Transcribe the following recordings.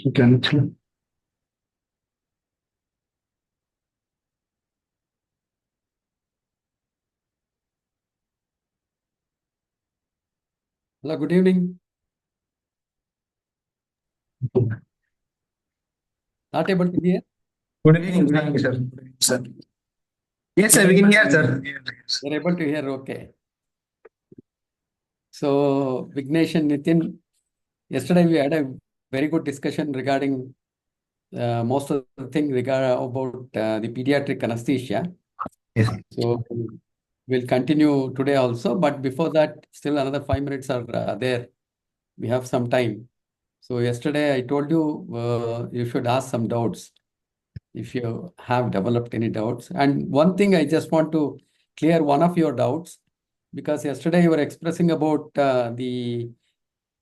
Okay. Hello, good evening. Not able to hear? Good evening, sir. Good evening, sir. Yes, sir, we can hear, sir. You're able to hear, okay. So, Vignesh and Nitin, yesterday we had a very good discussion regarding most of the thing about the pediatric anesthesia. Yes. So, we'll continue today also, but before that, still another 5 minutes are there. We have some time. So, yesterday I told you you should ask some doubts if you have developed any doubts. And one thing I just want to clear one of your doubts, because yesterday you were expressing about the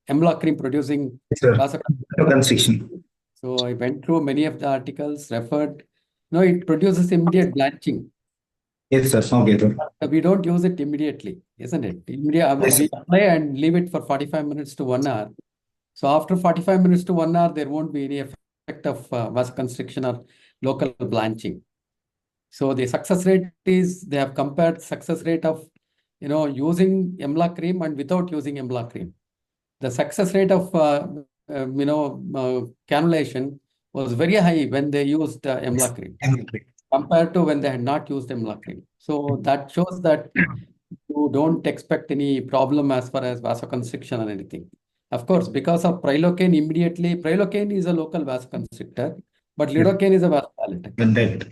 MLock cream producing Yes, sir. vasoconstriction. Constriction. So I went through many of the articles, referred. No, it produces immediate blanching. Yes, sir. Okay, sir. We don't use it immediately, isn't it? Yes, sir. We apply and leave it for 45 minutes to 1 hour. So after 45 minutes to 1 hour, there won't be any effect of vasoconstriction or local blanching. So the success rate is, they have compared success rate of, using MLock cream and without using MLock cream. The success rate of, cannulation was very high when they used MLock cream compared to when they had not used MLock cream. So that shows that you don't expect any problem as far as vasoconstriction or anything. Of course, because of prilocaine is a local vasoconstrictor, but Yes. lidocaine is a vasodilator. Well, that.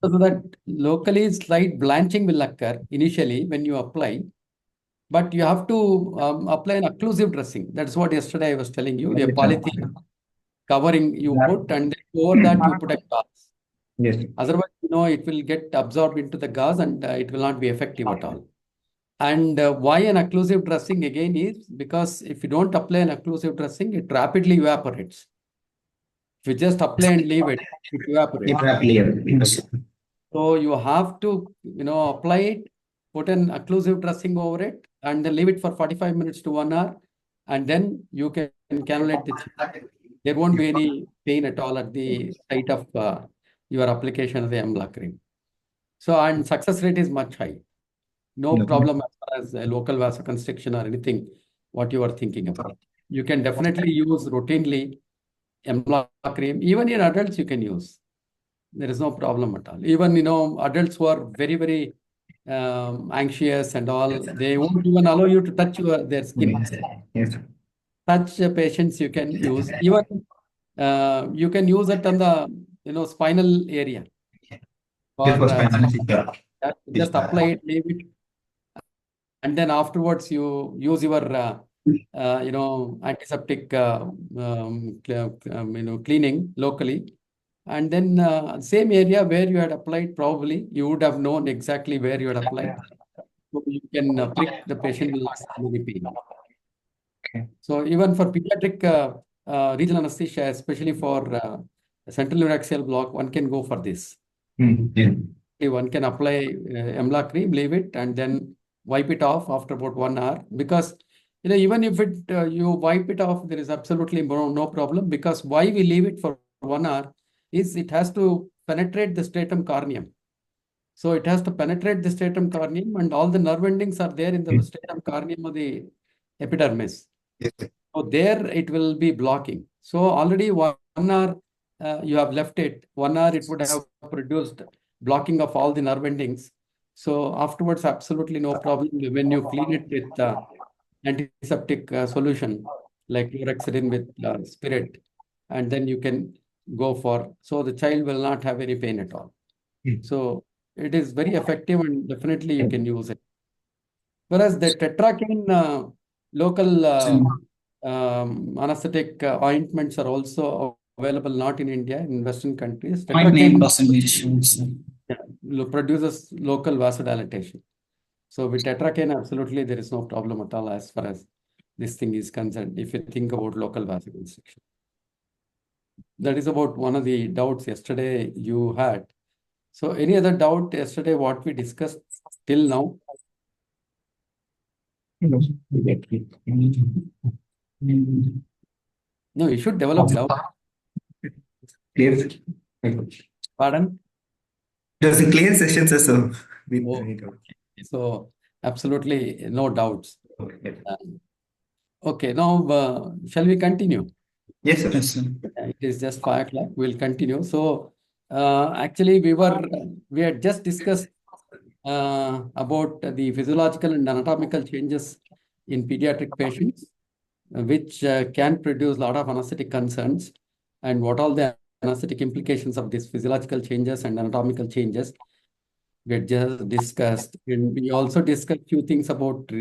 So that locally slight blanching will occur initially when you apply, but you have to apply an occlusive dressing. That's what yesterday I was telling you. A polythene covering you put, and over that you put a gauze. Yes. Otherwise, it will get absorbed into the gauze and it will not be effective at all. And why an occlusive dressing again is because if you don't apply an occlusive dressing, it rapidly evaporates. If you just apply and leave it, it evaporates. Yes. So you have to, apply it, put an occlusive dressing over it, and then leave it for 45 minutes to 1 hour, and then you can cannulate the child. There won't be any pain at all at the site of your application of the MLock cream. So, and success rate is much high. No problem as far as local vasoconstriction or anything, what you are thinking about. You can definitely use routinely MLock cream. Even in adults, you can use. There is no problem at all. Even, adults who are very, very anxious and all, they won't even allow you to touch their skin. Yes. Such patients you can use. Even you can use it on the, spinal area. This Or was spinal fissure. just apply it, leave it, and then afterwards you use your, antiseptic, cleaning locally. And then same area where you had applied, probably you would have known exactly where you had applied. So you can prick, the patient will not have any pain. Okay. So even for pediatric regional anesthesia, especially for central neuraxial block, one can go for this. Yeah. One can apply MLock cream, leave it, and then wipe it off after about 1 hour. Because even if you wipe it off, there is absolutely no problem. Because why we leave it for 1 hour is it has to penetrate the stratum corneum. So it has to penetrate the stratum corneum, and all the nerve endings are there in the stratum corneum of the epidermis. Yes. So there it will be blocking. So already 1 hour you have left it. 1 hour it would have produced blocking of all the nerve endings. So afterwards, absolutely no problem when you clean it with antiseptic solution like chlorhexidine with spirit, and then you can go for. So the child will not have any pain at all. So it is very effective and definitely you can use it. Whereas the tetracaine local anesthetic ointments are also available not in India, in Western countries. Tetracaine 0.9% produces local vasodilatation. So with tetracaine, absolutely there is no problem at all as far as this thing is concerned, if you think about local vasoconstriction. That is about one of the doubts yesterday you had. So any other doubt yesterday what we discussed till now? No, you should develop doubt. Clear. Pardon? It was a clear session, sir. So we Oh, so absolutely no doubts. okay. Okay, now shall we continue? Yes, sir. Yes, sir. It is just 5 o'clock. We'll continue. So actually, we had just discussed about the physiological and anatomical changes in pediatric patients, which can produce a lot of anesthetic concerns, and what all the anesthetic implications of these physiological changes and anatomical changes we had just discussed. And we also discussed few things about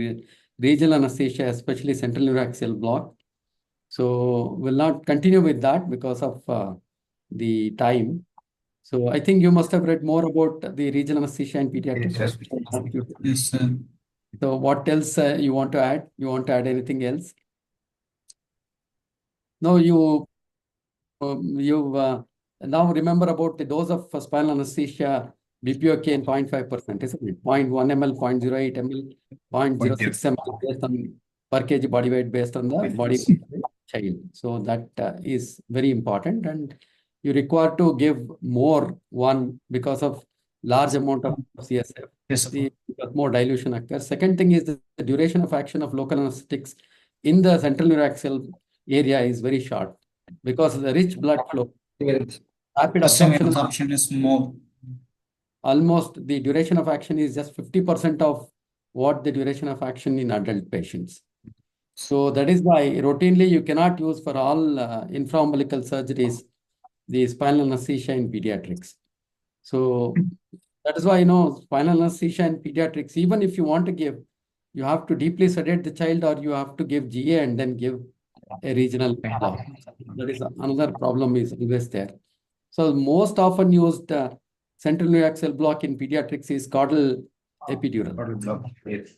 regional anesthesia, especially central neuraxial block. So we'll not continue with that because of the time. So I think you must have read more about the regional anesthesia and pediatrics. Yes, sir. So what else you want to add? You want to add anything else? No, you now remember about the dose of spinal anesthesia, BPOK in 0.5%, isn't it? 0.1 ml, 0.08 ml, 0.06 ml based on per kg body weight based on the body weight of the child. So that is very important, and you require to give more one because of large amount of CSF. Yes, sir. Because more dilution occurs. Second thing is the duration of action of local anesthetics in the central neuraxial area is very short because of the rich blood flow. Rapid absorption is more. Almost the duration of action is just 50% of what the duration of action in adult patients. So that is why routinely you cannot use for all infraumbilical surgeries the spinal anesthesia in pediatrics. So that is why, spinal anesthesia in pediatrics, even if you want to give, you have to deeply sedate the child, or you have to give GA and then give a regional block. That is another problem is always there. So most often used central neuraxial block in pediatrics is caudal epidural. Caudal block. Yes.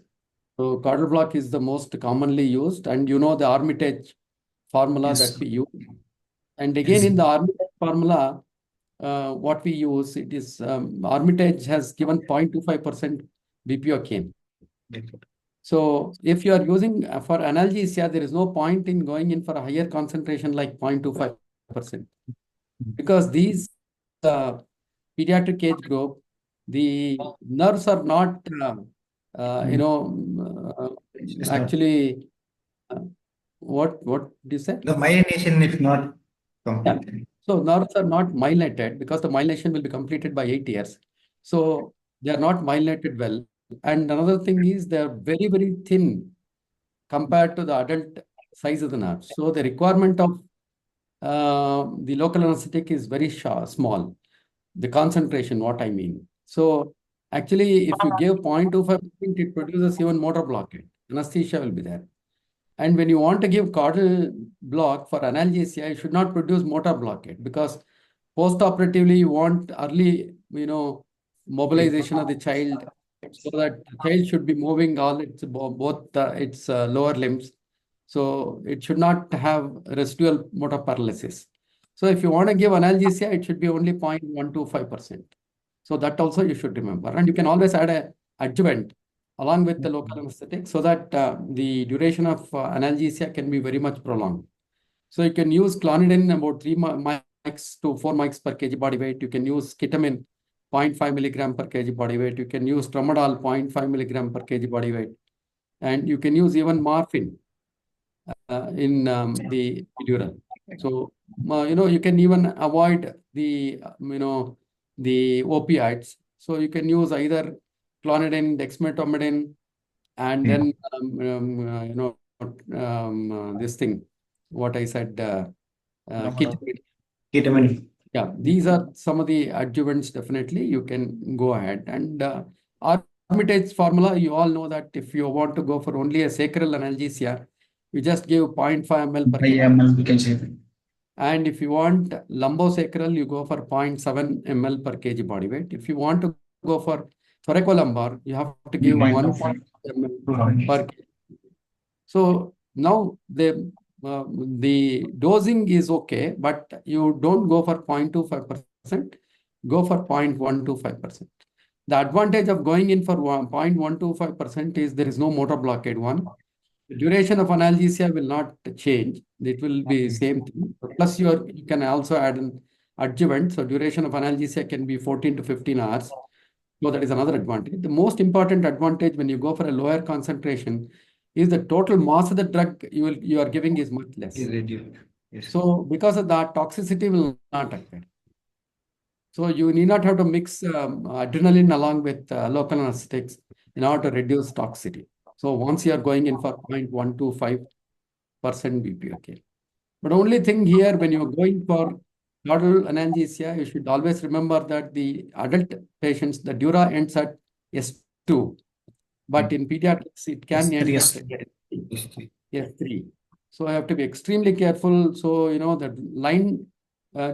So caudal block is the most commonly used, and the Armitage formula Yes. that we use. And again, Yes. in the Armitage formula, what we use, it is Armitage has given 0.25% BPOK. So if you are using for analgesia, there is no point in going in for a higher concentration like 0.25%. Because these pediatric age group, the nerves are not, actually, what do you say? The myelination is not complete. Yeah. So nerves are not myelinated because the myelination will be completed by 8 years. So they are not myelinated well. And another thing is they are very, very thin compared to the adult size of the nerve. So the requirement of the local anesthetic is very small. The concentration, what I mean. So actually, if you give 0.25%, it produces even motor blockade. Anesthesia will be there. And when you want to give caudal block for analgesia, you should not produce motor blockade because post-operatively you want early, mobilization of the child so that the child should be moving all its both its lower limbs. So it should not have residual motor paralysis. So if you want to give analgesia, it should be only 0.125%. So that also you should remember. And you can always add a adjuvant along with the local anesthetic so that the duration of analgesia can be very much prolonged. So you can use clonidine about 3 mics to 4 mics per kg body weight. You can use ketamine 0.5 milligram per kg body weight. You can use tramadol 0.5 milligram per kg body weight. And you can use even morphine in the epidural. So, you can even avoid the, the opioids. So you can use either clonidine, dexmedetomidine, and then, this thing, what I said, ketamine. Ketamine. Yeah, these are some of the adjuvants. Definitely, you can go ahead. And Armitage formula, you all know that if you want to go for only a sacral analgesia, you just give 0.5 ml per kg. And if you want lumbosacral, you go for 0.7 ml per kg body weight. If you want to go for thoracolumbar, you have to give 1 ml per kg. So now the dosing is okay, but you don't go for 0.25%, go for 0.125%. The advantage of going in for 0.125% is there is no motor blockade one. The duration of analgesia will not change. It will be same thing. Plus you can also add an adjuvant. So duration of analgesia can be 14 to 15 hours. So that is another advantage. The most important advantage when you go for a lower concentration is the total mass of the drug you are giving is much less. Is reduced. Yes. So because of that, toxicity will not occur. So you need not have to mix adrenaline along with local anesthetics in order to reduce toxicity. So once you are going in for 0.125% BPOK. But only thing here, when you're going for caudal analgesia, you should always remember that the adult patients, the dura ends at S2. But in pediatrics, it can end at S3. S3. So I have to be extremely careful. So, the line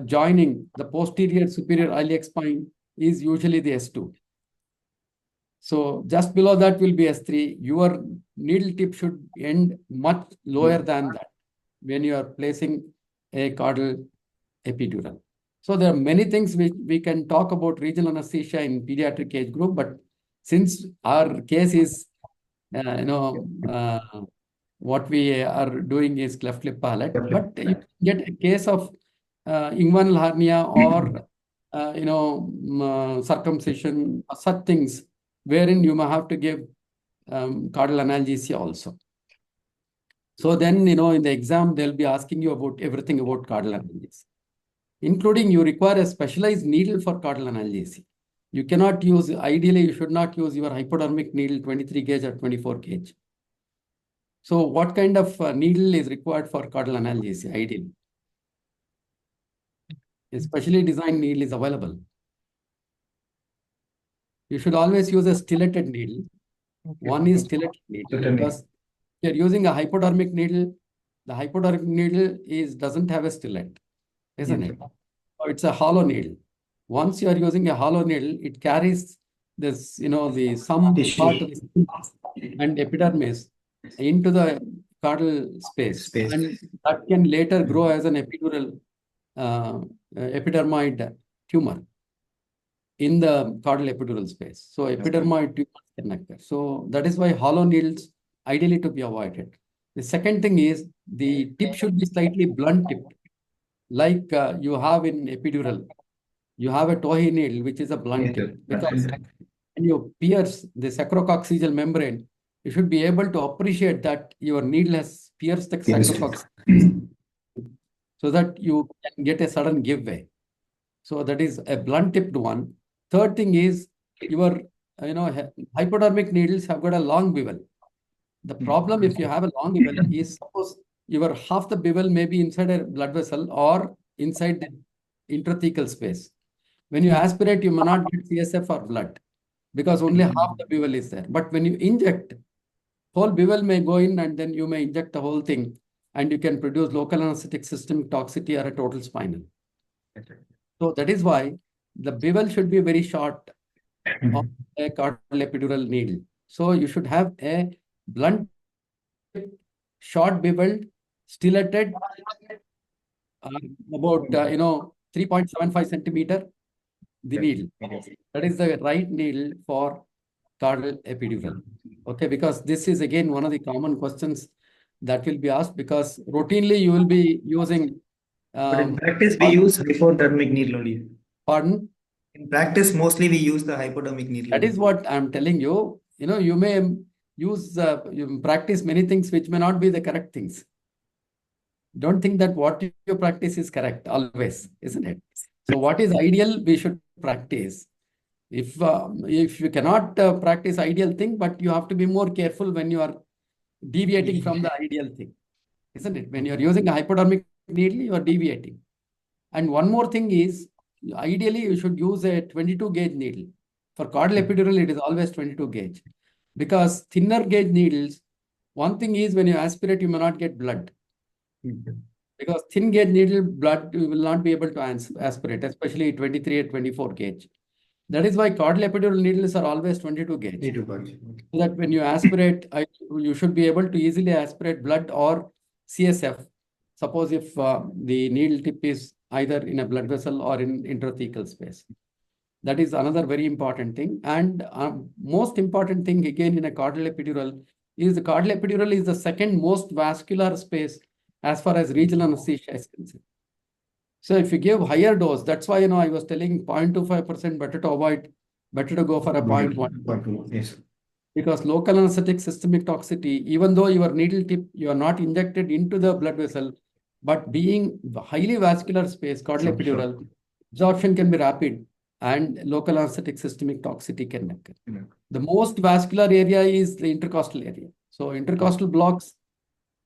joining the posterior superior iliac spine is usually the S2. So just below that will be S3. Your needle tip should end much lower than that when you are placing a caudal epidural. So there are many things which we can talk about regional anesthesia in pediatric age group, but since our case is, what we are doing is cleft lip palate, but you get a case of inguinal hernia or, circumcision, such things, wherein you may have to give caudal analgesia also. So then, in the exam, they'll be asking you about everything about caudal analgesia, including you require a specialized needle for caudal analgesia. You cannot use, ideally, you should not use your hypodermic needle 23 gauge or 24 gauge. So what kind of needle is required for caudal analgesia, ideally? A specially designed needle is available. You should always use a stiletted needle. One is stiletted needle because if you're using a hypodermic needle, the hypodermic needle doesn't have a stillet, isn't it? So it's a hollow needle. Once you are using a hollow needle, it carries this, the some part of the skin and epidermis into the caudal space. And that can later grow as an epidural epidermoid tumor in the caudal epidural space. So epidermoid tumors can occur. So that is why hollow needles ideally to be avoided. The second thing is the tip should be slightly blunt tipped, like you have in epidural. You have a Tohi needle, which is a blunt tip. Because when you pierce the sacrococcygeal membrane, you should be able to appreciate that your needle has pierced the sacrococcygeal so that you can get a sudden give way. So that is a blunt tipped one. Third thing is your hypodermic needles have got a long bevel. The problem if you have a long bevel is suppose your half the bevel may be inside a blood vessel or inside the intrathecal space. When you aspirate, you may not get CSF or blood because only half the bevel is there. But when you inject, whole bevel may go in and then you may inject the whole thing and you can produce local anesthetic systemic toxicity or a total spinal. So that is why the bevel should be very short of a caudal epidural needle. So you should have a blunt, short beveled, stiletted, about 3.75 centimeter, the needle. That is the right needle for caudal epidural. Okay, because this is again one of the common questions that will be asked because routinely you will be using. But in practice, we use hypodermic needle only. Pardon? In practice, mostly we use the hypodermic needle. That is what I'm telling you. You may use, you practice many things which may not be the correct things. Don't think that what you practice is correct always, isn't it? So what is ideal, we should practice. If you cannot practice ideal thing, but you have to be more careful when you are deviating from the ideal thing, isn't it? When you are using a hypodermic needle, you are deviating. And one more thing is, ideally, you should use a 22 gauge needle. For caudal epidural, it is always 22 gauge. Because thinner gauge needles, one thing is when you aspirate, you may not get blood. Because thin gauge needle blood, you will not be able to aspirate, especially 23 and 24 gauge. That is why caudal epidural needles are always 22 gauge. So that when you aspirate, you should be able to easily aspirate blood or CSF. Suppose if the needle tip is either in a blood vessel or in intrathecal space. That is another very important thing. And most important thing again in a caudal epidural is the caudal epidural is the second most vascular space as far as regional anesthesia is concerned. So if you give higher dose, that's why, I was telling 0.25% better to avoid, better to go for a 0.1. Yes. Because local anesthetic systemic toxicity, even though your needle tip, you are not injected into the blood vessel, but being highly vascular space, caudal epidural, absorption can be rapid and local anesthetic systemic toxicity can occur. Yeah. The most vascular area is the intercostal area. So intercostal blocks,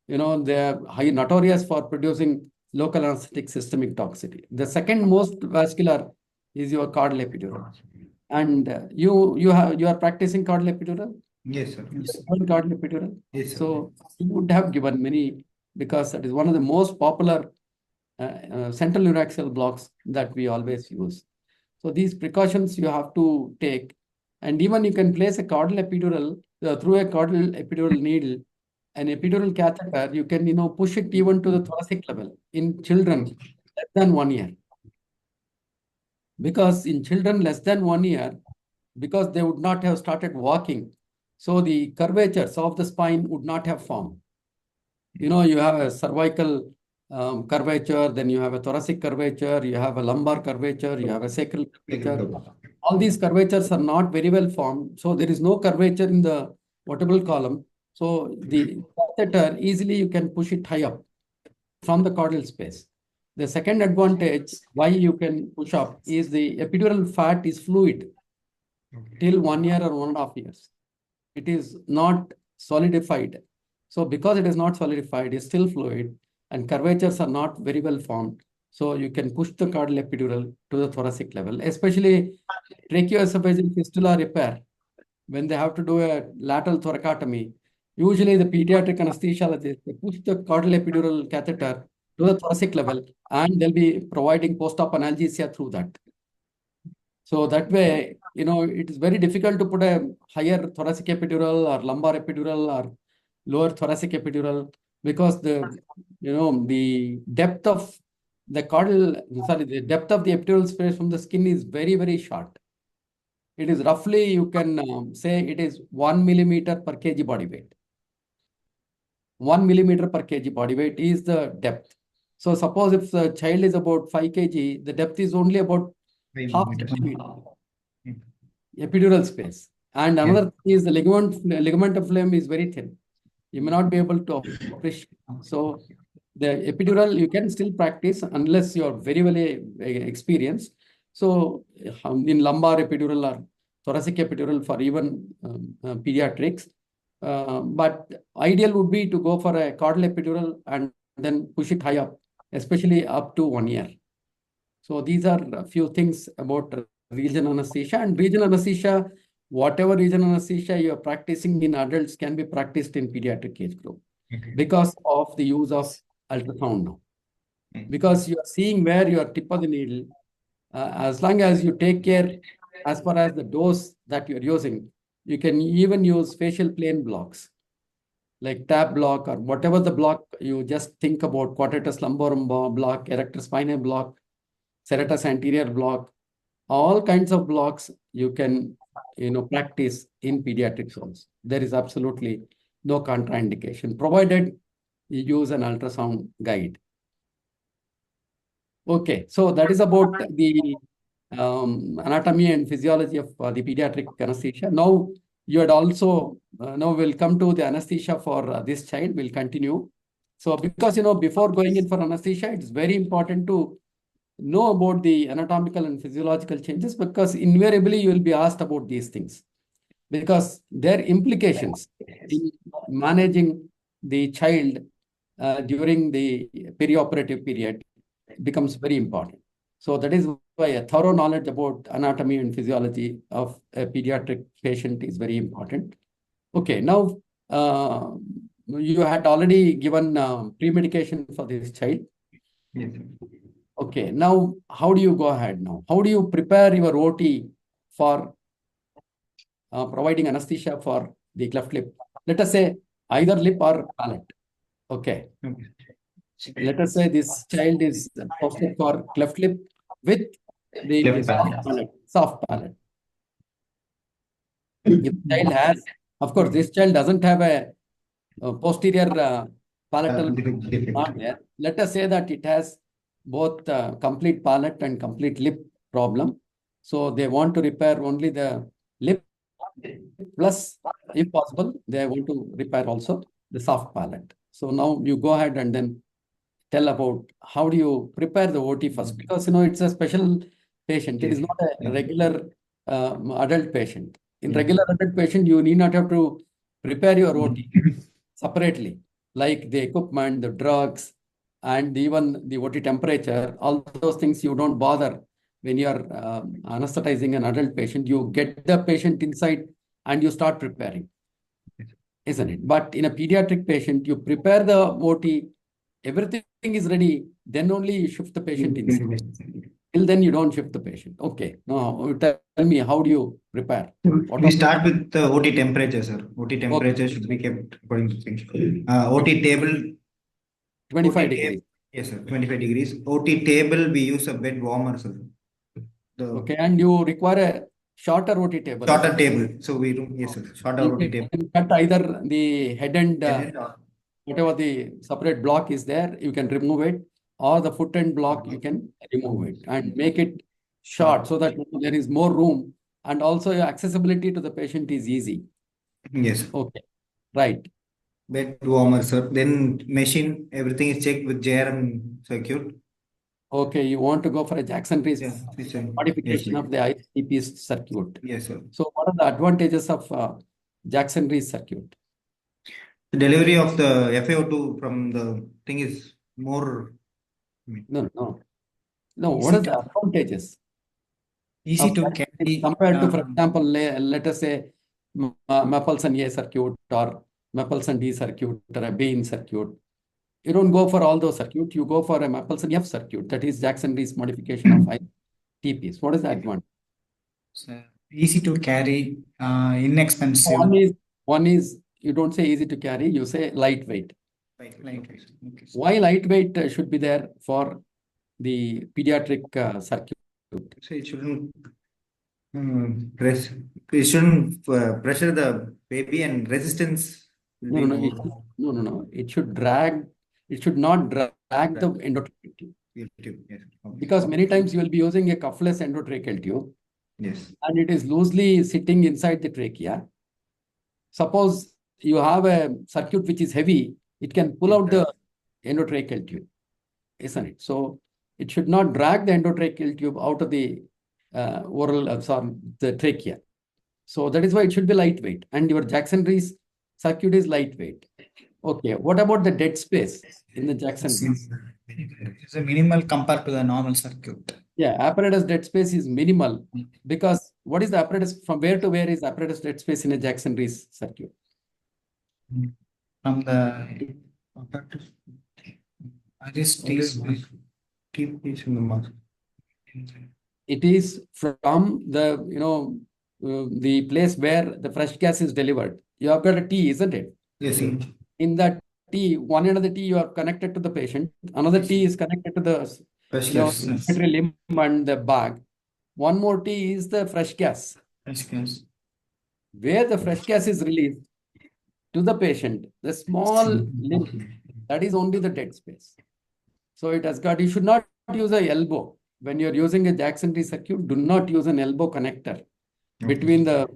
they are high notorious for producing local anesthetic systemic toxicity. The second most vascular is your caudal epidural. And you are practicing caudal epidural? Yes, sir. Yes, sir. Caudal epidural? Yes, sir. So you would have given many, because that is one of the most popular central neuraxial blocks that we always use. So these precautions you have to take. And even you can place a caudal epidural through a caudal epidural needle, an epidural catheter, you can push it even to the thoracic level in children less than 1 year. Because in children less than 1 year, because they would not have started walking, so the curvatures of the spine would not have formed. You have a cervical curvature, then you have a thoracic curvature, you have a lumbar curvature, you have a sacral curvature. All these curvatures are not very well formed. So there is no curvature in the vertebral column. So the catheter, easily you can push it high up from the caudal space. The second advantage why you can push up is the epidural fat is fluid till 1 year or 1.5 years. It is not solidified. So because it is not solidified, it's still fluid and curvatures are not very well formed. So you can push the caudal epidural to the thoracic level, especially tracheoesophageal fistula repair. When they have to do a lateral thoracotomy, usually the pediatric anesthesiologist, they push the caudal epidural catheter to the thoracic level and they'll be providing post-op analgesia through that. So that way, it is very difficult to put a higher thoracic epidural or lumbar epidural or lower thoracic epidural because the depth of the depth of the epidural space from the skin is very, very short. It is roughly, you can say it is 1 millimeter per kg body weight. 1 millimeter per kg body weight is the depth. So suppose if the child is about 5 kg, the depth is only about half centimeter epidural space. And another thing is the ligament of phloem is very thin. You may not be able to appreciate. So the epidural you can still practice unless you are very, very experienced. So in lumbar epidural or thoracic epidural for even pediatrics. But ideal would be to go for a caudal epidural and then push it high up, especially up to 1 year. So these are a few things about regional anesthesia. And regional anesthesia, whatever regional anesthesia you are practicing in adults can be practiced in pediatric age group because of the use of ultrasound now. Because you are seeing where your tip of the needle, as long as you take care as far as the dose that you're using, you can even use facial plane blocks like tab block or whatever the block you just think about, quadratus lumborum block, erector spinae block, serratus anterior block, all kinds of blocks you can practice in pediatrics also. There is absolutely no contraindication, provided you use an ultrasound guide. Okay, so that is about the anatomy and physiology of the pediatric anesthesia. Now you had also, now we'll come to the anesthesia for this child. We'll continue. So because, before going in for anesthesia, it's very important to know about the anatomical and physiological changes because invariably you will be asked about these things because their implications in managing the child during the perioperative period becomes very important. So that is why a thorough knowledge about anatomy and physiology of a pediatric patient is very important. Okay, now you had already given pre-medication for this child. Yes. Okay, now how do you go ahead now? How do you prepare your OT for providing anesthesia for the cleft lip? Let us say either lip or palate. Okay. Let us say this child is posted for cleft lip with the soft palate. If the child has, of course, this child doesn't have a posterior palatal not there. Let us say that it has both complete palate and complete lip problem. So they want to repair only the lip, plus, if possible, they want to repair also the soft palate. So now you go ahead and then tell about how do you prepare the OT first, because it's a special patient. It is not a regular adult patient. In regular adult patient, you need not have to prepare your OT separately, like the equipment, the drugs, and even the OT temperature. All those things you don't bother when you are anesthetizing an adult patient. You get the patient inside and you start preparing, isn't it? But in a pediatric patient, you prepare the OT, everything is ready, then only you shift the patient inside. Till then, you don't shift the patient. Okay. Now, tell me, how do you prepare? We start with the OT temperature, sir. OT temperature should be kept according to things. OT table. 25 degrees. Yes, sir. 25 degrees. OT table, we use a bed warmer, sir. Okay, and you require a shorter OT table. Shorter table. So we do, yes, sir. Shorter OT table. You can cut either the head and whatever the separate block is there, you can remove it, or the foot end block, you can remove it and make it short so that there is more room, and also your accessibility to the patient is easy. Yes. Okay, right. Bed warmer, sir. Then machine, everything is checked with JRM circuit. Okay, you want to go for a Jackson-Rees modification Yes, of the ICP circuit. Yes, sir. So what are the advantages of Jackson-Rees circuit? The delivery of the FaO2 from the thing is more. No. What are the advantages? Easy to carry. Compared to, for example, let us say Mapleson A circuit or Mapleson D circuit or a Bain circuit. You don't go for all those circuits. You go for a Mapleson F circuit. That is Jackson-Rees modification of ITPs. What is the advantage? Easy to carry, inexpensive. One is you don't say easy to carry. You say lightweight. Lightweight. Okay. Why lightweight should be there for the pediatric circuit? So it shouldn't pressure the baby, and resistance. No. It should drag. It should not drag the endotracheal tube. Yes. Okay. Because many times you will be using a cuffless endotracheal tube. Yes. And it is loosely sitting inside the trachea. Suppose you have a circuit which is heavy, it can pull out the endotracheal tube, isn't it? So it should not drag the endotracheal tube out of the the trachea. So that is why it should be lightweight. And your Jackson-Rees circuit is lightweight. Okay, what about the dead space in the Jackson-Rees? It's a minimal compared to the normal circuit. Yeah, apparatus dead space is minimal, because what is the apparatus, from where to where is apparatus dead space in a Jackson-Rees circuit? From the It is from the the place where the fresh gas is delivered. You have got a T, isn't it? Yes, sir. In that T, one end of the T you are connected to the patient, another T is connected to the respiratory limb and the bag. One more T is the fresh gas. Where the fresh gas is released to the patient, the small limb, that is only the dead space. So it has got, you should not use an elbow. When you're using a Jackson-Rees circuit, do not use an elbow connector between the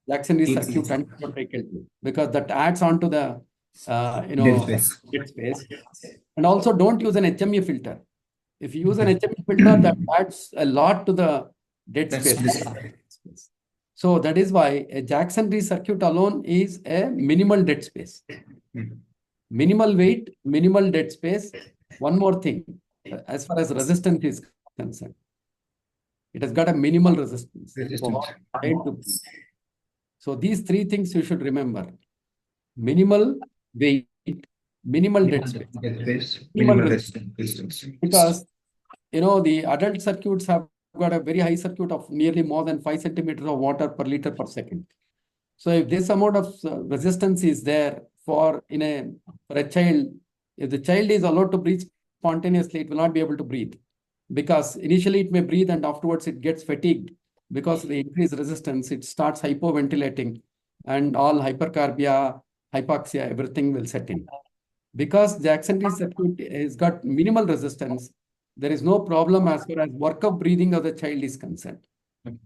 Jackson-Rees circuit and the tracheal tube, because that adds on to the dead space. And also don't use an HME filter. If you use an HME filter, that adds a lot to the dead space. So that is why a Jackson-Rees circuit alone is a minimal dead space. Minimal weight, minimal dead space. One more thing, as far as resistance is concerned, it has got a minimal resistance. So these three things you should remember: minimal weight, minimal dead space, minimal resistance. Because the adult circuits have got a very high circuit of nearly more than 5 centimeters of water per liter per second. So if this amount of resistance is there for a child, if the child is allowed to breathe spontaneously, it will not be able to breathe, because initially it may breathe and afterwards it gets fatigued because of the increased resistance. It starts hypoventilating and all hypercarbia, hypoxia, everything will set in. Because Jackson-Rees circuit has got minimal resistance, there is no problem as far as work of breathing of the child is concerned. Okay.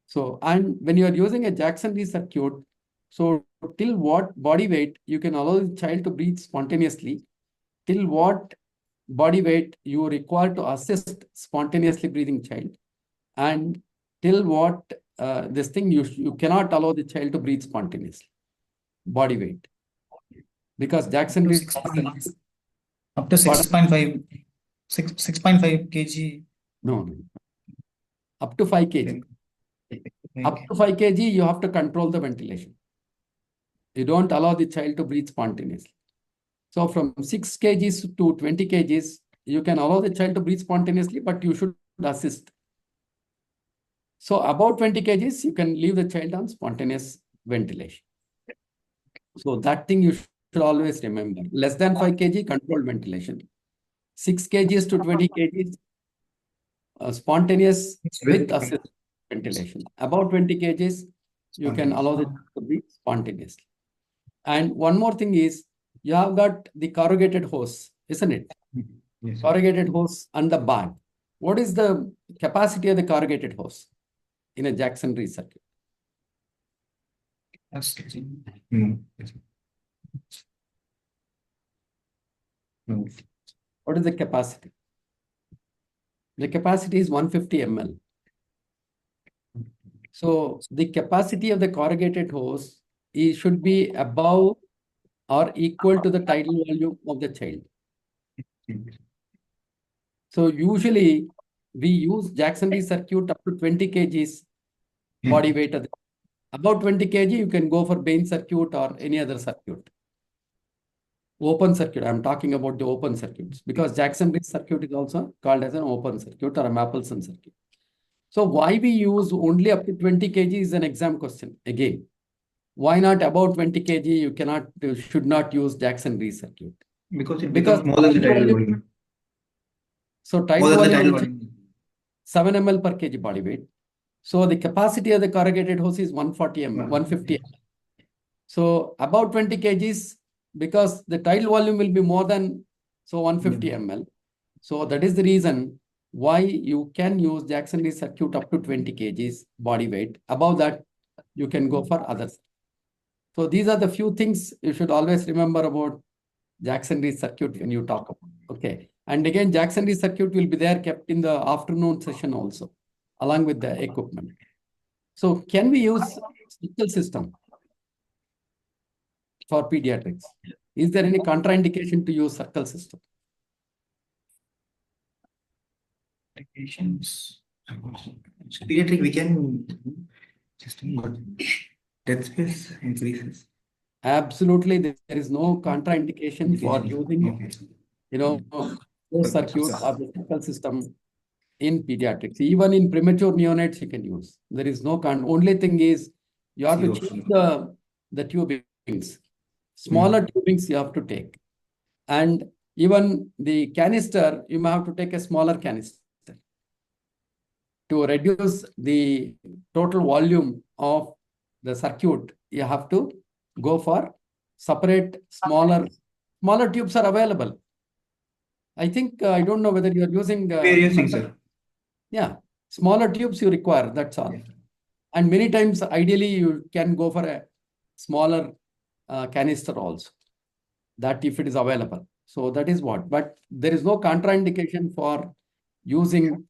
So, and when you are using a Jackson-Rees circuit, so till what body weight you can allow the child to breathe spontaneously, till what body weight you require to assist spontaneously breathing child, and till what this thing you cannot allow the child to breathe spontaneously, body weight. Because Jackson-Rees Up to 6.5 kg. No. Up to 5 kg. Up to 5 kg, you have to control the ventilation. You don't allow the child to breathe spontaneously. So from 6 kgs to 20 kgs, you can allow the child to breathe spontaneously, but you should assist. So about 20 kgs, you can leave the child on spontaneous ventilation. So that thing you should always remember. Less than 5 kg, controlled ventilation. 6 kgs to 20 kgs, spontaneous with assist ventilation. About 20 kgs, you can allow the child to breathe spontaneously. And one more thing is, you have got the corrugated hose, isn't it? Yes. Corrugated hose and the bag. What is the capacity of the corrugated hose in a Jackson-Rees circuit? No. No. What is the capacity? The capacity is 150 ml. So the capacity of the corrugated hose should be above or equal to the tidal volume of the child. So usually we use Jackson-Rees circuit up to 20 kgs body weight. About 20 kg, you can go for Bain circuit or any other circuit. Open circuit, I'm talking about the open circuits, because Jackson-Rees circuit is also called as an open circuit or a Mapleson circuit. So why we use only up to 20 kg is an exam question again. Why not about 20 kg? You cannot, should not use Jackson-Rees circuit. Because it becomes more than the tidal volume. So tidal More than the tidal volume is volume. 7 ml per kg body weight. So the capacity of the corrugated hose is 140 ml, 150 ml. So about 20 kgs, because the tidal volume will be more than 150 ml. So that is the reason why you can use Jackson-Rees circuit up to 20 kgs body weight. Above that, you can go for others. So these are the few things you should always remember about Jackson-Rees circuit when you talk about. Okay. And again, Jackson-Rees circuit will be there kept in the afternoon session also, along with the equipment. So can we use circle system for pediatrics? Is there any contraindication to use circle system? Pediatric, we can system, but death space increases. Absolutely, there is no contraindication for using, circuit or the circle system in pediatrics. Even in premature neonates, you can use. There is no only thing is you have to change the tubings. Smaller tubings you have to take. And even the canister, you may have to take a smaller canister. To reduce the total volume of the circuit, you have to go for separate smaller tubes are available. I think, I don't know whether you're using... Various things, sir. Yeah, smaller tubes you require, that's all. And many times, ideally, you can go for a smaller canister also, that if it is available. So that is what. But there is no contraindication for using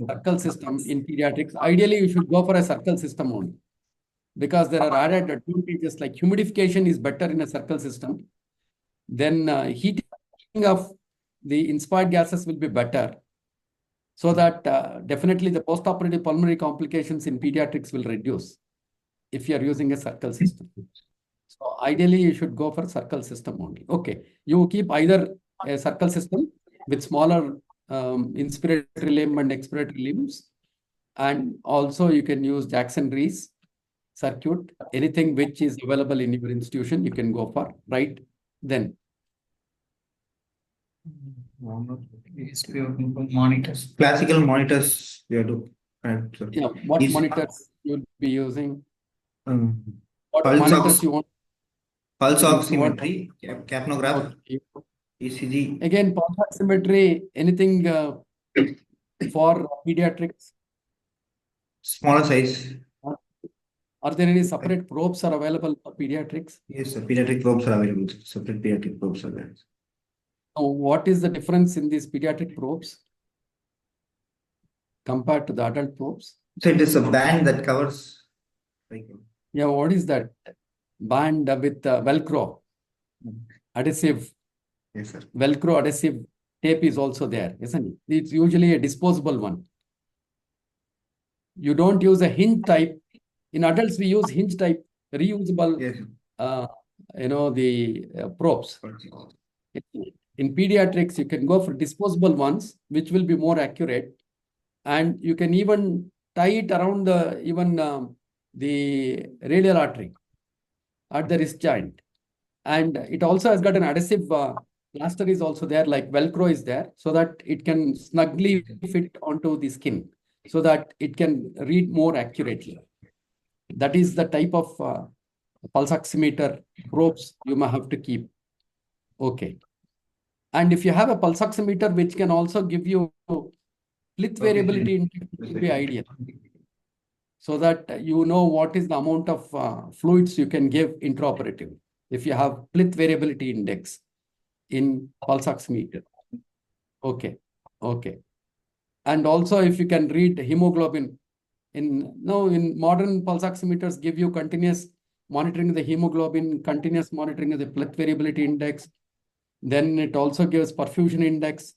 circle system in pediatrics. Ideally, you should go for a circle system only, because there are added advantages like humidification is better in a circle system. Then heating of the inspired gases will be better. So that definitely the post-operative pulmonary complications in pediatrics will reduce if you are using a circle system. So ideally, you should go for circle system only. Okay, you keep either a circle system with smaller inspiratory limb and expiratory limbs, and also you can use Jackson-Rees circuit. Anything which is available in your institution, you can go for right then. Monitors. Classical monitors, we have to. Yeah, what monitors you will be using? What Pulse monitors you want? Pulse oximetry, capnograph, Okay. ECG. Again, pulse oximetry, anything For pediatrics, Smaller size. are there any separate probes are available for pediatrics? Yes, sir. Pediatric probes are available. Separate pediatric probes are available. Now, what is the difference in these pediatric probes compared to the adult probes? So it is a band that covers. Like, Yeah, what is that? Band with Velcro, adhesive, yes, sir. Velcro adhesive tape is also there, isn't it? It's usually a disposable one. You don't use a hinge type. In adults, we use hinge type, reusable, Yes. the probes. In pediatrics, you can go for disposable ones, which will be more accurate. And you can even tie it around the radial artery at the wrist joint. And it also has got an adhesive plaster is also there, like Velcro is there, so that it can snugly fit onto the skin, so that it can read more accurately. That is the type of pulse oximeter probes you may have to keep. Okay. And if you have a pulse oximeter, which can also give you pulse variability index, will be ideal, so that you know what is the amount of fluids you can give intraoperative if you have pulse variability index in pulse oximeter. Okay. Okay. And also if you can read hemoglobin in modern pulse oximeters give you continuous monitoring of the hemoglobin, continuous monitoring of the pulse variability index. Then it also gives perfusion index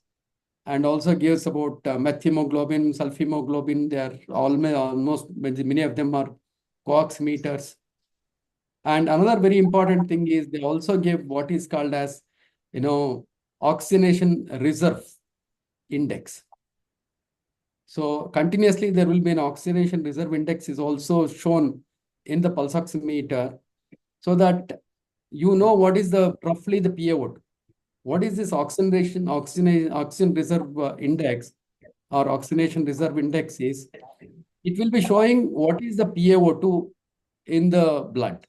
and also gives about methemoglobin, sulfhemoglobin. They are almost many of them are co-oximeters. And another very important thing is they also give what is called as, oxygenation reserve index. So continuously there will be an oxygenation reserve index is also shown in the pulse oximeter, so that you know what is roughly the PaO2. What is this oxygen reserve index or oxygenation reserve index is? It will be showing what is the PaO2 in the blood.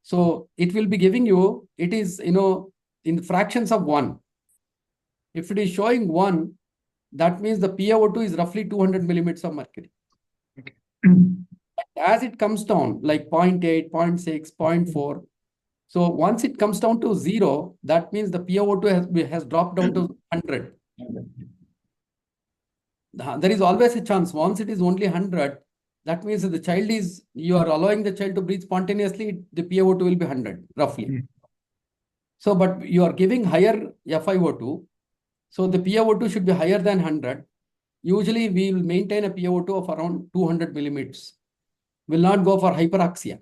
So it will be giving you, it is, in fractions of 1. If it is showing 1, that means the PaO2 is roughly 200 millimeters of mercury. Okay. As it comes down, like 0.8, 0.6, 0.4, so once it comes down to 0, that means the PaO2 has dropped down to 100. There is always a chance. Once it is only 100, that means that you are allowing the child to breathe spontaneously, the PaO2 will be 100, roughly. So, but you are giving higher FiO2, so the PaO2 should be higher than 100. Usually, we will maintain a PaO2 of around 200 millimeters. Will not go for hyperoxia.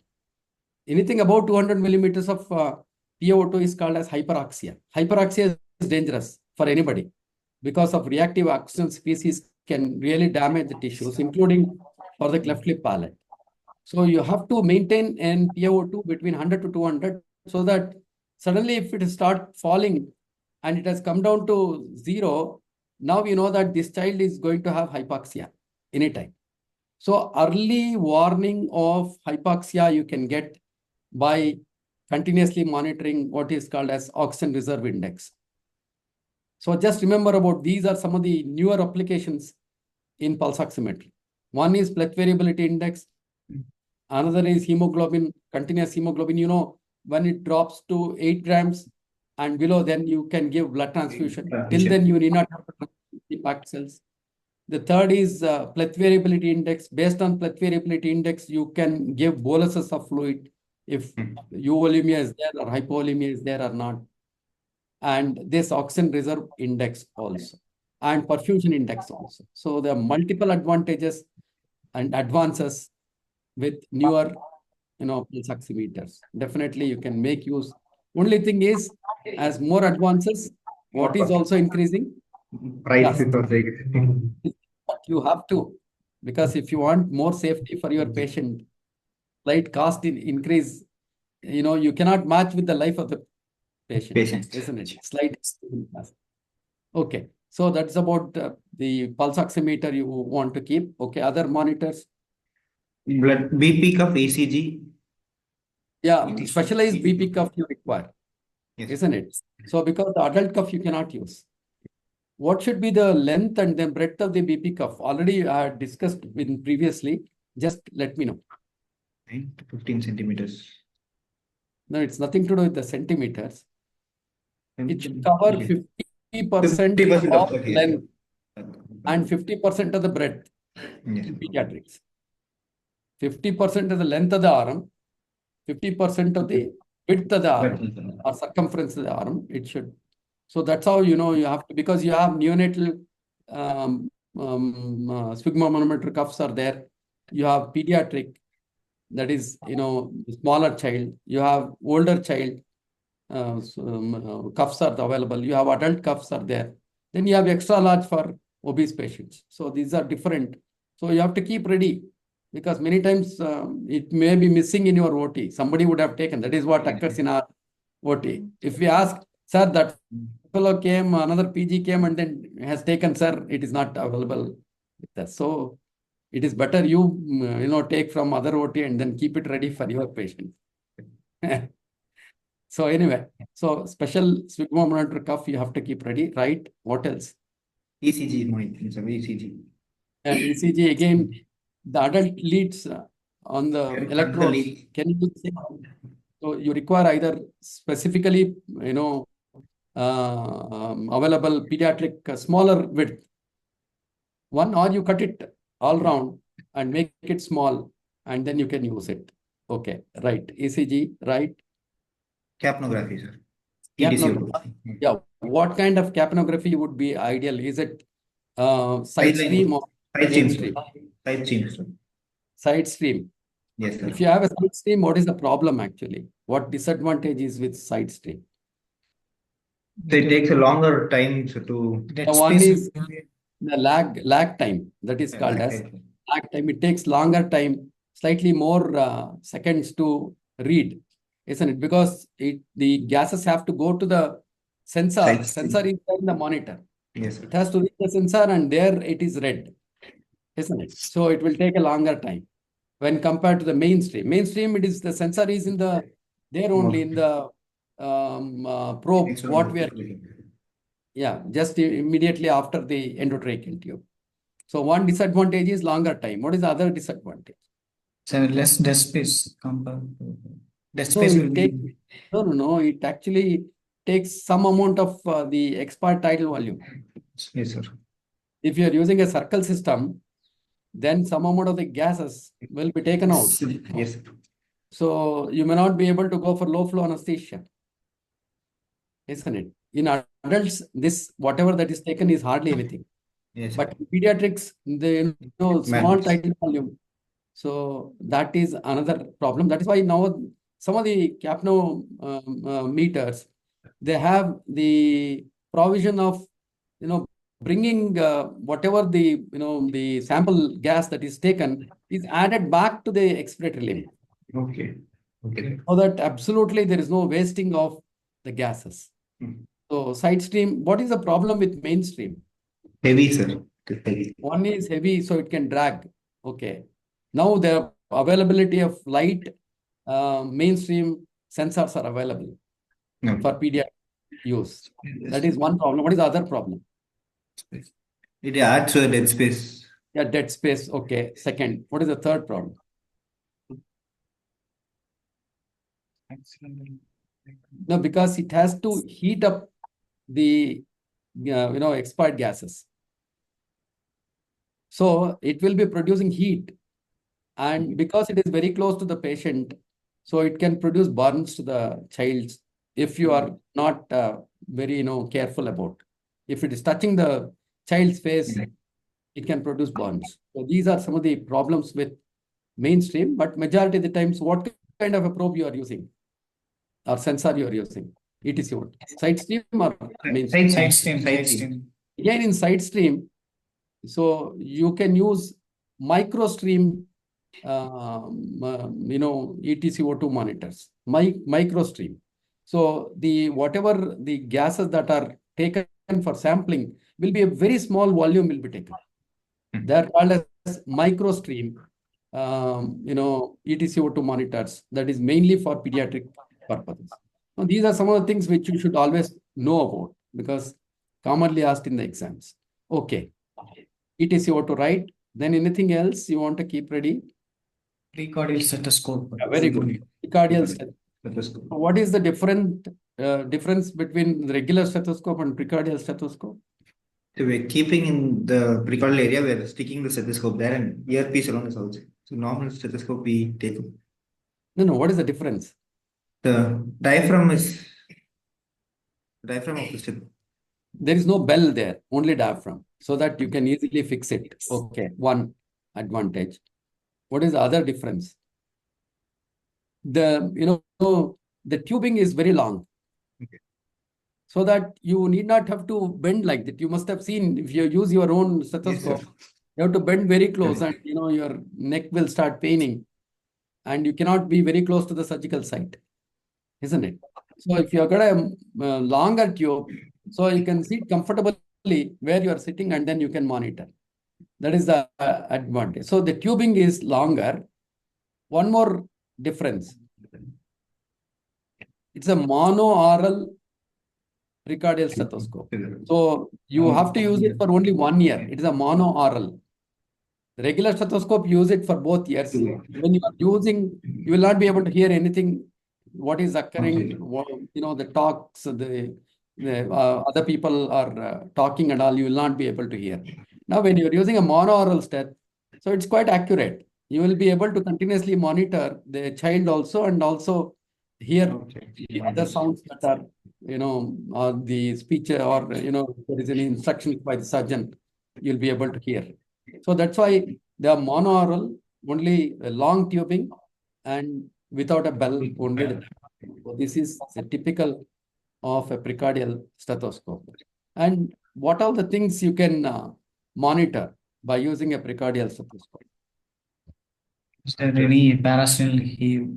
Anything above 200 millimeters of PaO2 is called as hyperoxia. Hyperoxia is dangerous for anybody because of reactive oxygen species can really damage the tissues, including for the cleft lip palate. So you have to maintain an PaO2 between 100 to 200, so that suddenly if it starts falling and it has come down to 0, now you know that this child is going to have hypoxia anytime. So early warning of hypoxia you can get by continuously monitoring what is called as oxygen reserve index. So just remember about these are some of the newer applications in pulse oximetry. One is pulse variability index. Another is hemoglobin, continuous hemoglobin. When it drops to 8 grams and below, then you can give blood transfusion. Till then, you need not have the packed cells. The third is pulse variability index. Based on pulse variability index, you can give boluses of fluid if euvolemia is there or hypovolemia is there or not. And this oxygen reserve index also, and perfusion index also. So there are multiple advantages and advances with newer, pulse oximeters. Definitely you can make use. Only thing is, as more advances, what is also increasing? Price. But you have to, because if you want more safety for your patient, slight cost increase, you cannot match with the life of the patient. Isn't it? Slight. Okay. So that's about the pulse oximeter you want to keep. Okay. Other monitors. Blood BP cuff, ECG. Yeah, specialized BP cuff you require, Yes. isn't it? So because the adult cuff you cannot use. what should be the length and the breadth of the BP cuff? Already I had discussed in previously. Just let me know. 9 to 15 centimeters. No, it's nothing to do with the centimeters. It should 10 cover okay. 50% 50% of okay. length and 50% of the breadth Yes. in pediatrics. 50% of the length of the arm, 50% of the width of the arm or circumference of the arm, it should. So that's how you know you have to, because you have neonatal sphygmomanometer cuffs are there. You have pediatric, that is, you know, smaller child. You have older child, cuffs are available. You have adult cuffs are there. Then you have extra large for obese patients. So these are different. So you have to keep ready, because many times it may be missing in your OT. Somebody would have taken. That is what occurs in our OT. If we ask, sir, that fellow came, another PG came and then has taken, sir, it is not available with us. So it is better you, you know, take from other OT and then keep it ready for your patient. So anyway, so special sphygmomanometer cuff you have to keep ready, right? What else? ECG monitoring, sir. ECG. And ECG again, the adult leads on the electrodes. Can you say? So you require either specifically, you know, available pediatric smaller width one, or you cut it all round and make it small, and then you can use it. Okay, right. ECG, right? Capnography, sir. Capnography. Yeah. What kind of capnography would be ideal? Is it side stream or main stream? Side stream, sir. Side stream. Yes, sir. If you have a side stream, what is the problem actually? What disadvantage is with side stream? So it takes a longer time to. That The one space is the lag time, that is called as lag time. It takes longer time, slightly more seconds to read, isn't it? Because the gases have to go to the sensor. Sensor is in the monitor. Yes, sir. It has to reach the sensor, and there it is read, isn't it? So it will take a longer time when compared to the mainstream. Mainstream, it is the sensor is in the there only in the probe. What we are, yeah, just immediately after the endotracheal tube. So one disadvantage is longer time. What is the other disadvantage? So less desk space compared to desk So space it will takes, be no. It actually takes some amount of the expired tidal volume. Yes, sir. If you are using a circle system, then some amount of the gases will be taken out. Yes, sir. So you may not be able to go for low flow anesthesia, isn't it? In adults, this whatever that is taken is hardly anything. Yes, But in pediatrics, the small Matters. tidal volume. So that is another problem. That is why now some of the capno meters, they have the provision of, you know, bringing whatever the, you know, the sample gas that is taken is added back to the expiratory limb. Okay. Okay. So that absolutely there is no wasting of the gases. So side stream, what is the problem with mainstream? Heavy, sir. Heavy. One is heavy, so it can drag. Okay. Now the availability of light mainstream sensors are available for pediatric use. That is one problem. What is the other problem? It adds to a dead space. Yeah, dead space. Okay. Second, what is the third problem? No, because it has to heat up the you know, expired gases. So it will be producing heat, and because it is very close to the patient, so it can produce burns to the child if you are not very, you know, careful about. If it is touching the child's face, it can produce burns. So these are some of the problems with mainstream. But majority of the times, what kind of a probe you are using or sensor you are using? ETC, side stream or mainstream? side stream. Again, in side stream, so you can use microstream, you know, EtCO2 monitors, microstream. So the whatever the gases that are taken for sampling will be a very small volume will be taken. They are called as microstream, you know, EtCO2 monitors. That is mainly for pediatric purposes. Now, these are some of the things which you should always know about, because commonly asked in the exams. Okay. ETC to write. Then anything else you want to keep ready? Precordial stethoscope. Very good. Precordial stethoscope. What is the difference between the regular stethoscope and precordial stethoscope? So we're keeping in the precordial area, we're sticking the stethoscope there and earpiece around is also. So normal stethoscope we take. No. What is the difference? The diaphragm of the stethoscope. There is no bell there, only diaphragm, so that you can easily fix it. Okay, one advantage. What is the other difference? The tubing is very long. Okay. So that you need not have to bend like that. You must have seen if you use your own stethoscope, Yes, you have to bend very close and your neck will start paining and you cannot be very close to the surgical site, isn't it? So if you've got a longer tube, so you can sit comfortably where you are sitting and then you can monitor. That is the advantage. So the tubing is longer. One more difference. It's a mono-oral precordial stethoscope. So you have to use it for only 1 year. It is a mono-oral. The regular stethoscope, use it for both ears. When you are using, you will not be able to hear anything, what is occurring, the talks, the other people are talking and all, you will not be able to hear. Now, when you are using a mono-oral steth, so it's quite accurate. You will be able to continuously monitor the child also and also hear the other sounds that are, or the speech or, there is any instruction by the surgeon, you'll be able to hear. So that's why they are mono-oral, only a long tubing and without a bell only. So this is the typical of a precordial stethoscope. And what are the things you can monitor by using a precordial stethoscope? Is there any parasternal heave?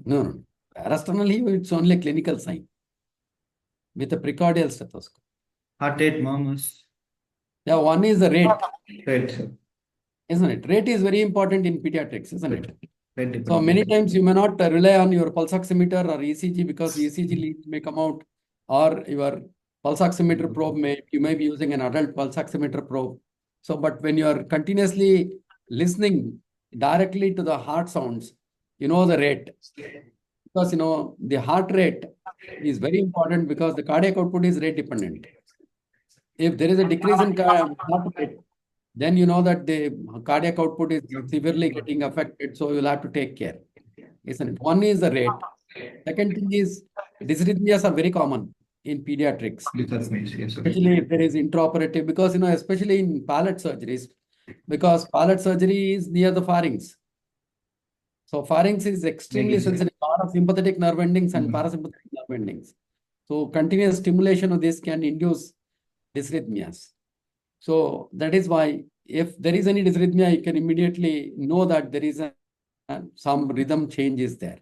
No. Parasternal heave, it's only a clinical sign with a precordial stethoscope. Heart rate, murmurs. Yeah, one is the rate. Right. Isn't it? Rate is very important in pediatrics, isn't it? Right. So many times you may not rely on your pulse oximeter or ECG because ECG leads may come out, or your pulse oximeter probe you may be using an adult pulse oximeter probe. So, but when you are continuously listening directly to the heart sounds, you know the rate. Because the heart rate is very important because the cardiac output is rate dependent. If there is a decrease in heart rate, then you know that the cardiac output is severely getting affected, so you'll have to take care, isn't it? One is the rate. Second thing is dysrhythmias are very common in pediatrics, especially if there is intraoperative, because especially in palate surgeries, because palate surgery is near the pharynx. So pharynx is extremely sensitive, a lot of sympathetic nerve endings and parasympathetic nerve endings. So continuous stimulation of this can induce dysrhythmias. So that is why if there is any dysrhythmia, you can immediately know that there is some rhythm change is there.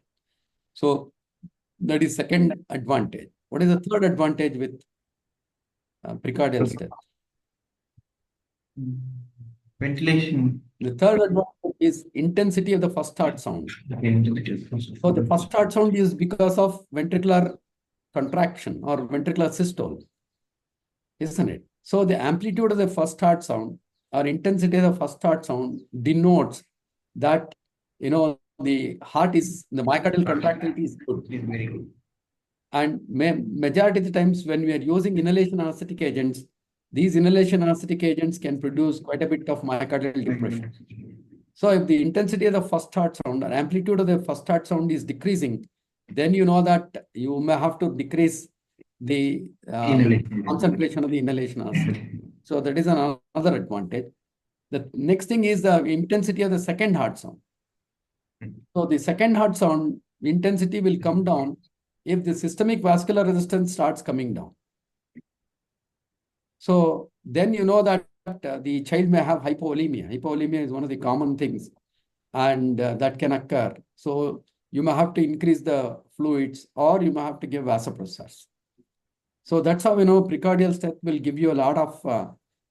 So that is second advantage. What is the third advantage with precordial steth? Ventilation. The third advantage is intensity of the first heart sound. So the first heart sound is because of ventricular contraction or ventricular systole, isn't it? So the amplitude of the first heart sound or intensity of the first heart sound denotes that, the heart is, the myocardial contractility is good. Very good. And majority of the times when we are using inhalation anesthetic agents, these inhalation anesthetic agents can produce quite a bit of myocardial depression. So if the intensity of the first heart sound or amplitude of the first heart sound is decreasing, then you know that you may have to decrease the concentration of the inhalation anesthetic. So that is another advantage. The next thing is the intensity of the second heart sound. So the second heart sound intensity will come down if the systemic vascular resistance starts coming down. So then you know that the child may have hypovolemia. Hypovolemia is one of the common things and that can occur. So you may have to increase the fluids or you may have to give vasopressors. So that's how, precordial steth will give you a lot of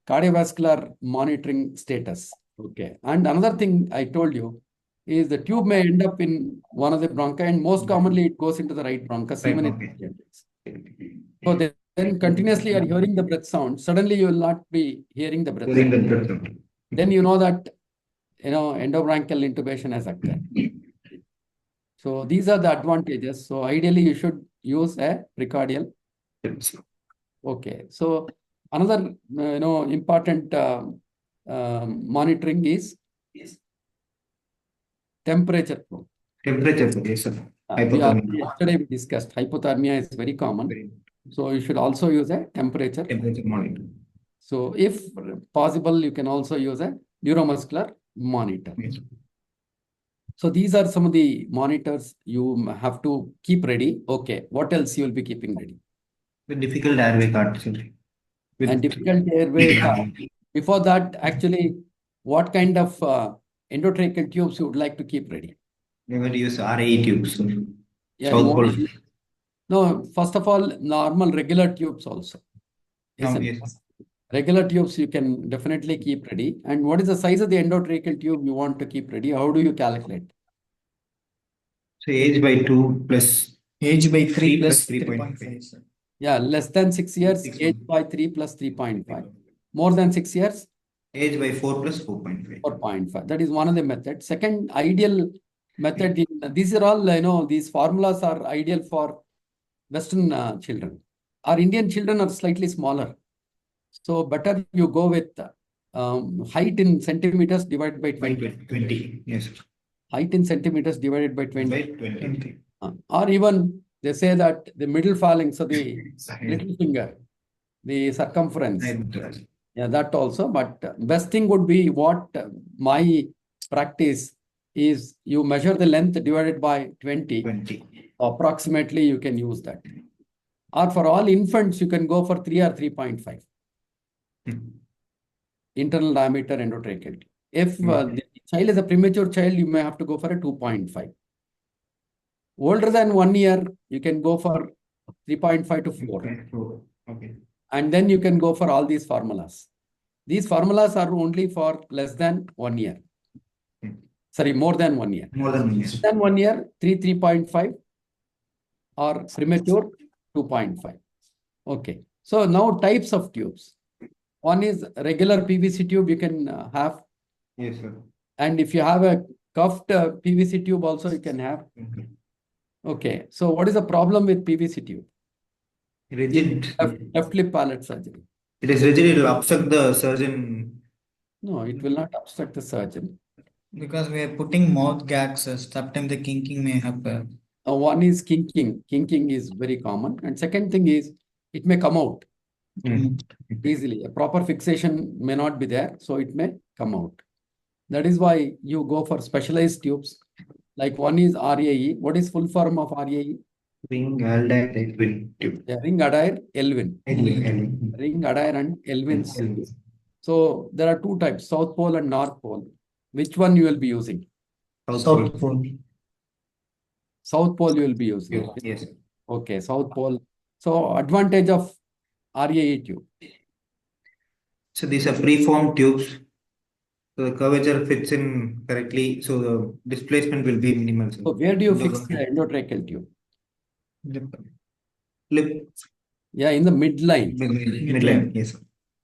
cardiovascular monitoring status. Okay. And another thing I told you is the tube may end up in one of the bronchi, and most commonly it goes into the right bronchus, even in pediatrics. So there then continuously you're hearing the breath sound. Suddenly you will not be hearing the breath During sound. the breath. Then you know that, endobronchial intubation has occurred. So these are the advantages. So ideally you should use a precordial. Yes. Okay. So another, important monitoring is temperature probe. Temperature, yes, sir. Yesterday we discussed hypothermia is very common. So you should also use a temperature monitor. So if possible, you can also use a neuromuscular monitor. Yes. So these are some of the monitors you have to keep ready. Okay, what else you will be keeping ready? The difficult airway cart, sir. And difficult airway cart. Before that, actually, what kind of endotracheal tubes you would like to keep ready? They would use RAE tubes, sir. Yeah, South Pole. No, first of all, normal regular tubes also. Yes. Regular tubes you can definitely keep ready. And what is the size of the endotracheal tube you want to keep ready? How do you calculate? So age by 2 plus Age by 3 plus plus 3.5. 3.5, sir. Yeah, less than 6 years, 6 age by 3 plus 3.5. More than 6 years, age by 4 plus 4.5. 4.5. That is one of the methods. Second, ideal method, these are all, these formulas are ideal for Western children. Our Indian children are slightly smaller. So better you go with height in centimeters divided by 20. Yes. Height in centimeters divided by 20. By 20. Or even they say that the middle phalanx, so the little finger, the circumference. Yeah, that also. But best thing would be what my practice is, you measure the length divided by 20. Approximately you can use that. Or for all infants, you can go for 3 or 3.5. Internal diameter endotracheal. If the child is a premature child, you may have to go for a 2.5. Older than 1 year, you can go for 3.5 to 4. Okay. And then you can go for all these formulas. These formulas are only for less than 1 year. Sorry, more than 1 year. More than 1 year. Less than 1 year, 3.5 or premature 2.5. Okay. So now types of tubes. One is regular PVC tube you can have. Yes, sir. And if you have a cuffed PVC tube also you can have. Okay. So what is the problem with PVC tube? Rigid. Left lip palate surgery. It is rigid, it will obstruct the surgeon. No, it will not obstruct the surgeon. Because we are putting mouth gags, sometimes the kinking may happen. One is kinking. Kinking is very common. And second thing is, it may come out easily. A proper fixation may not be there, so it may come out. That is why you go for specialized tubes. Like one is RAE. What is full form of RAE? Ring Aldyre Elvin tube. Yeah, ring Adair Elvin. Elvin. Ring Adair and Elvin. So there are two types, South Pole and North Pole. Which one you will be using? South Pole. South Pole you will be using. Yes. Okay, South Pole. So advantage of RAE tube. So these are preformed tubes. So the curvature fits in correctly. So the displacement will be minimal. So where do you fix the endotracheal tube? Lip. Yeah, in the midline. Midline, yes.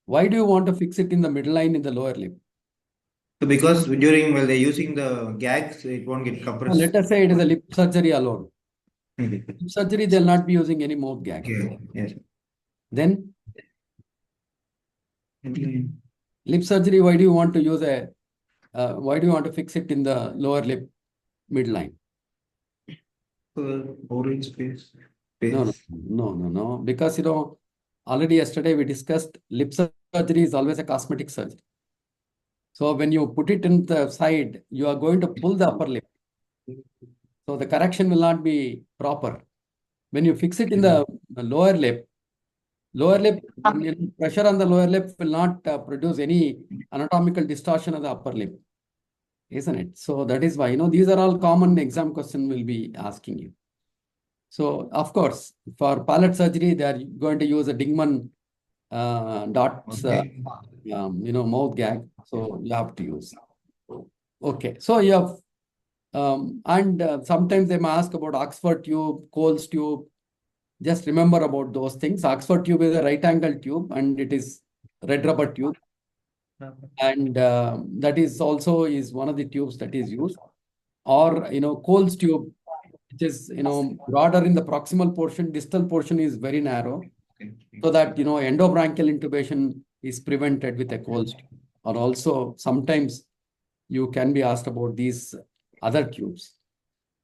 Why do you want to fix it in the midline in the lower lip? So because while they're using the gags, it won't get compressed. Let us say it is a lip surgery alone. Lip surgery, they'll not be using any mouth gag. Yes. Then lip surgery, why do you want to use why do you want to fix it in the lower lip midline? Oral space. No. Because, already yesterday we discussed lip surgery is always a cosmetic surgery. So when you put it in the side, you are going to pull the upper lip. So the correction will not be proper. When you fix it in the lower lip, pressure on the lower lip will not produce any anatomical distortion of the upper lip. Isn't it? So that is why, these are all common exam questions will be asking you. So, of course, for palate surgery, they are going to use a Dingman dots, mouth gag. So you have to use. Okay. So you have, and sometimes they may ask about Oxford tube, Coles tube. just remember about those things. Oxford tube is a right angle tube and it is red rubber tube. And that is also is one of the tubes that is used. Or, Cole's tube, which is, broader in the proximal portion, distal portion is very narrow. So that, endobronchial intubation is prevented with a Cole's tube. Or also sometimes you can be asked about these other tubes.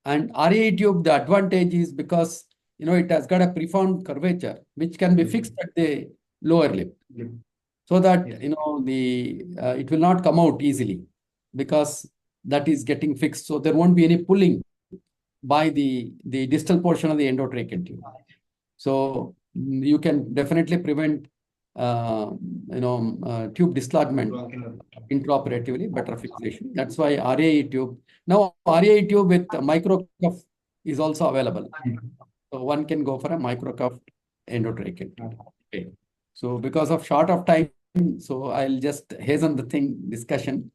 And RAE tube, the advantage is because, it has got a preformed curvature, which can be fixed at the lower lip. So that, it will not come out easily because that is getting fixed. So there won't be any pulling by the distal portion of the endotracheal tube. So you can definitely prevent, tube dislodgement intraoperatively, better fixation. That's why RAE tube. Now, RAE tube with micro cuff is also available. So one can go for a micro cuff endotracheal tube. Okay. So because of short of time, so I'll just hasten the discussion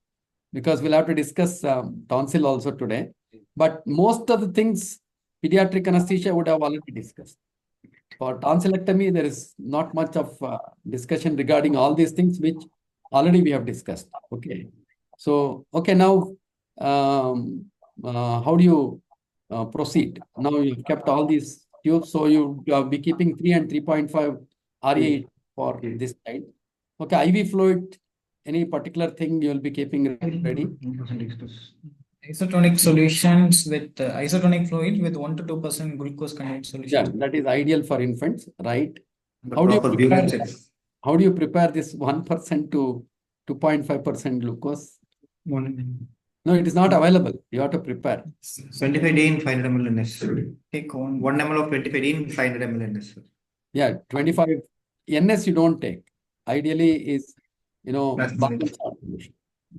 because we'll have to discuss tonsil also today. But most of the things pediatric anesthesia would have already discussed. For tonsillectomy, there is not much of discussion regarding all these things, which already we have discussed. Okay. So, okay, now, how do you proceed? Now you've kept all these tubes, so you will be keeping 3 and 3.5 RA for this side. Okay, IV fluid, any particular thing you will be keeping ready? Isotonic solutions with isotonic fluid with 1 to 2% glucose content solution. Yeah, that is ideal for infants, right? The How do you proper prepare butyl this? How do you prepare this 1% to 2.5% glucose? No, it is not available. You have to prepare. 25 D in 500 ml NS. Take 1 ml of 25 D in 500 ml NS. Yeah, 25 NS you don't take. Ideally is, Plasma.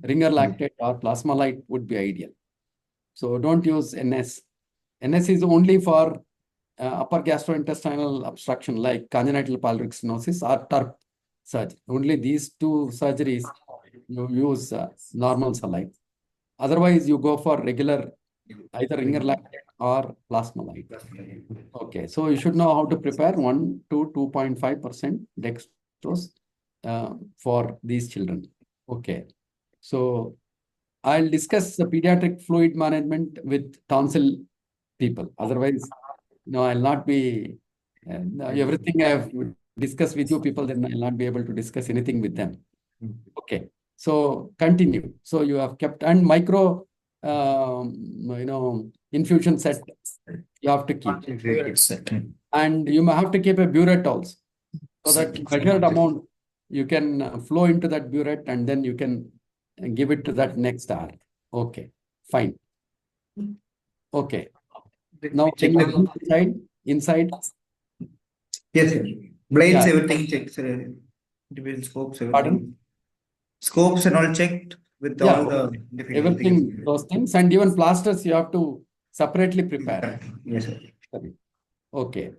ringer lactate or plasma light would be ideal. So don't use NS. NS is only for upper gastrointestinal obstruction like congenital pyloric stenosis or TURP surgery. Only these two surgeries you use normal saline. Otherwise, you go for regular either ringer lactate or plasma light. Okay, so you should know how to prepare 1 to 2.5% dextrose for these children. Okay, so I'll discuss the pediatric fluid management with tonsil people. Otherwise, I'll not be everything I have discussed with you people, then I'll not be able to discuss anything with them. Okay, so continue. So you have kept and micro, infusion set you have to keep. And you may have to keep a burette also, so that measured amount you can flow into that burette and then you can give it to that next hour. Okay, fine. Okay. Now check the inside. Yes, sir. Blades, Yeah. everything checked, sir. Different scopes, everything. Pardon? Scopes and all checked with all the different everything, things. those things, and even plasters you have to separately prepare. Yes, sir. Okay.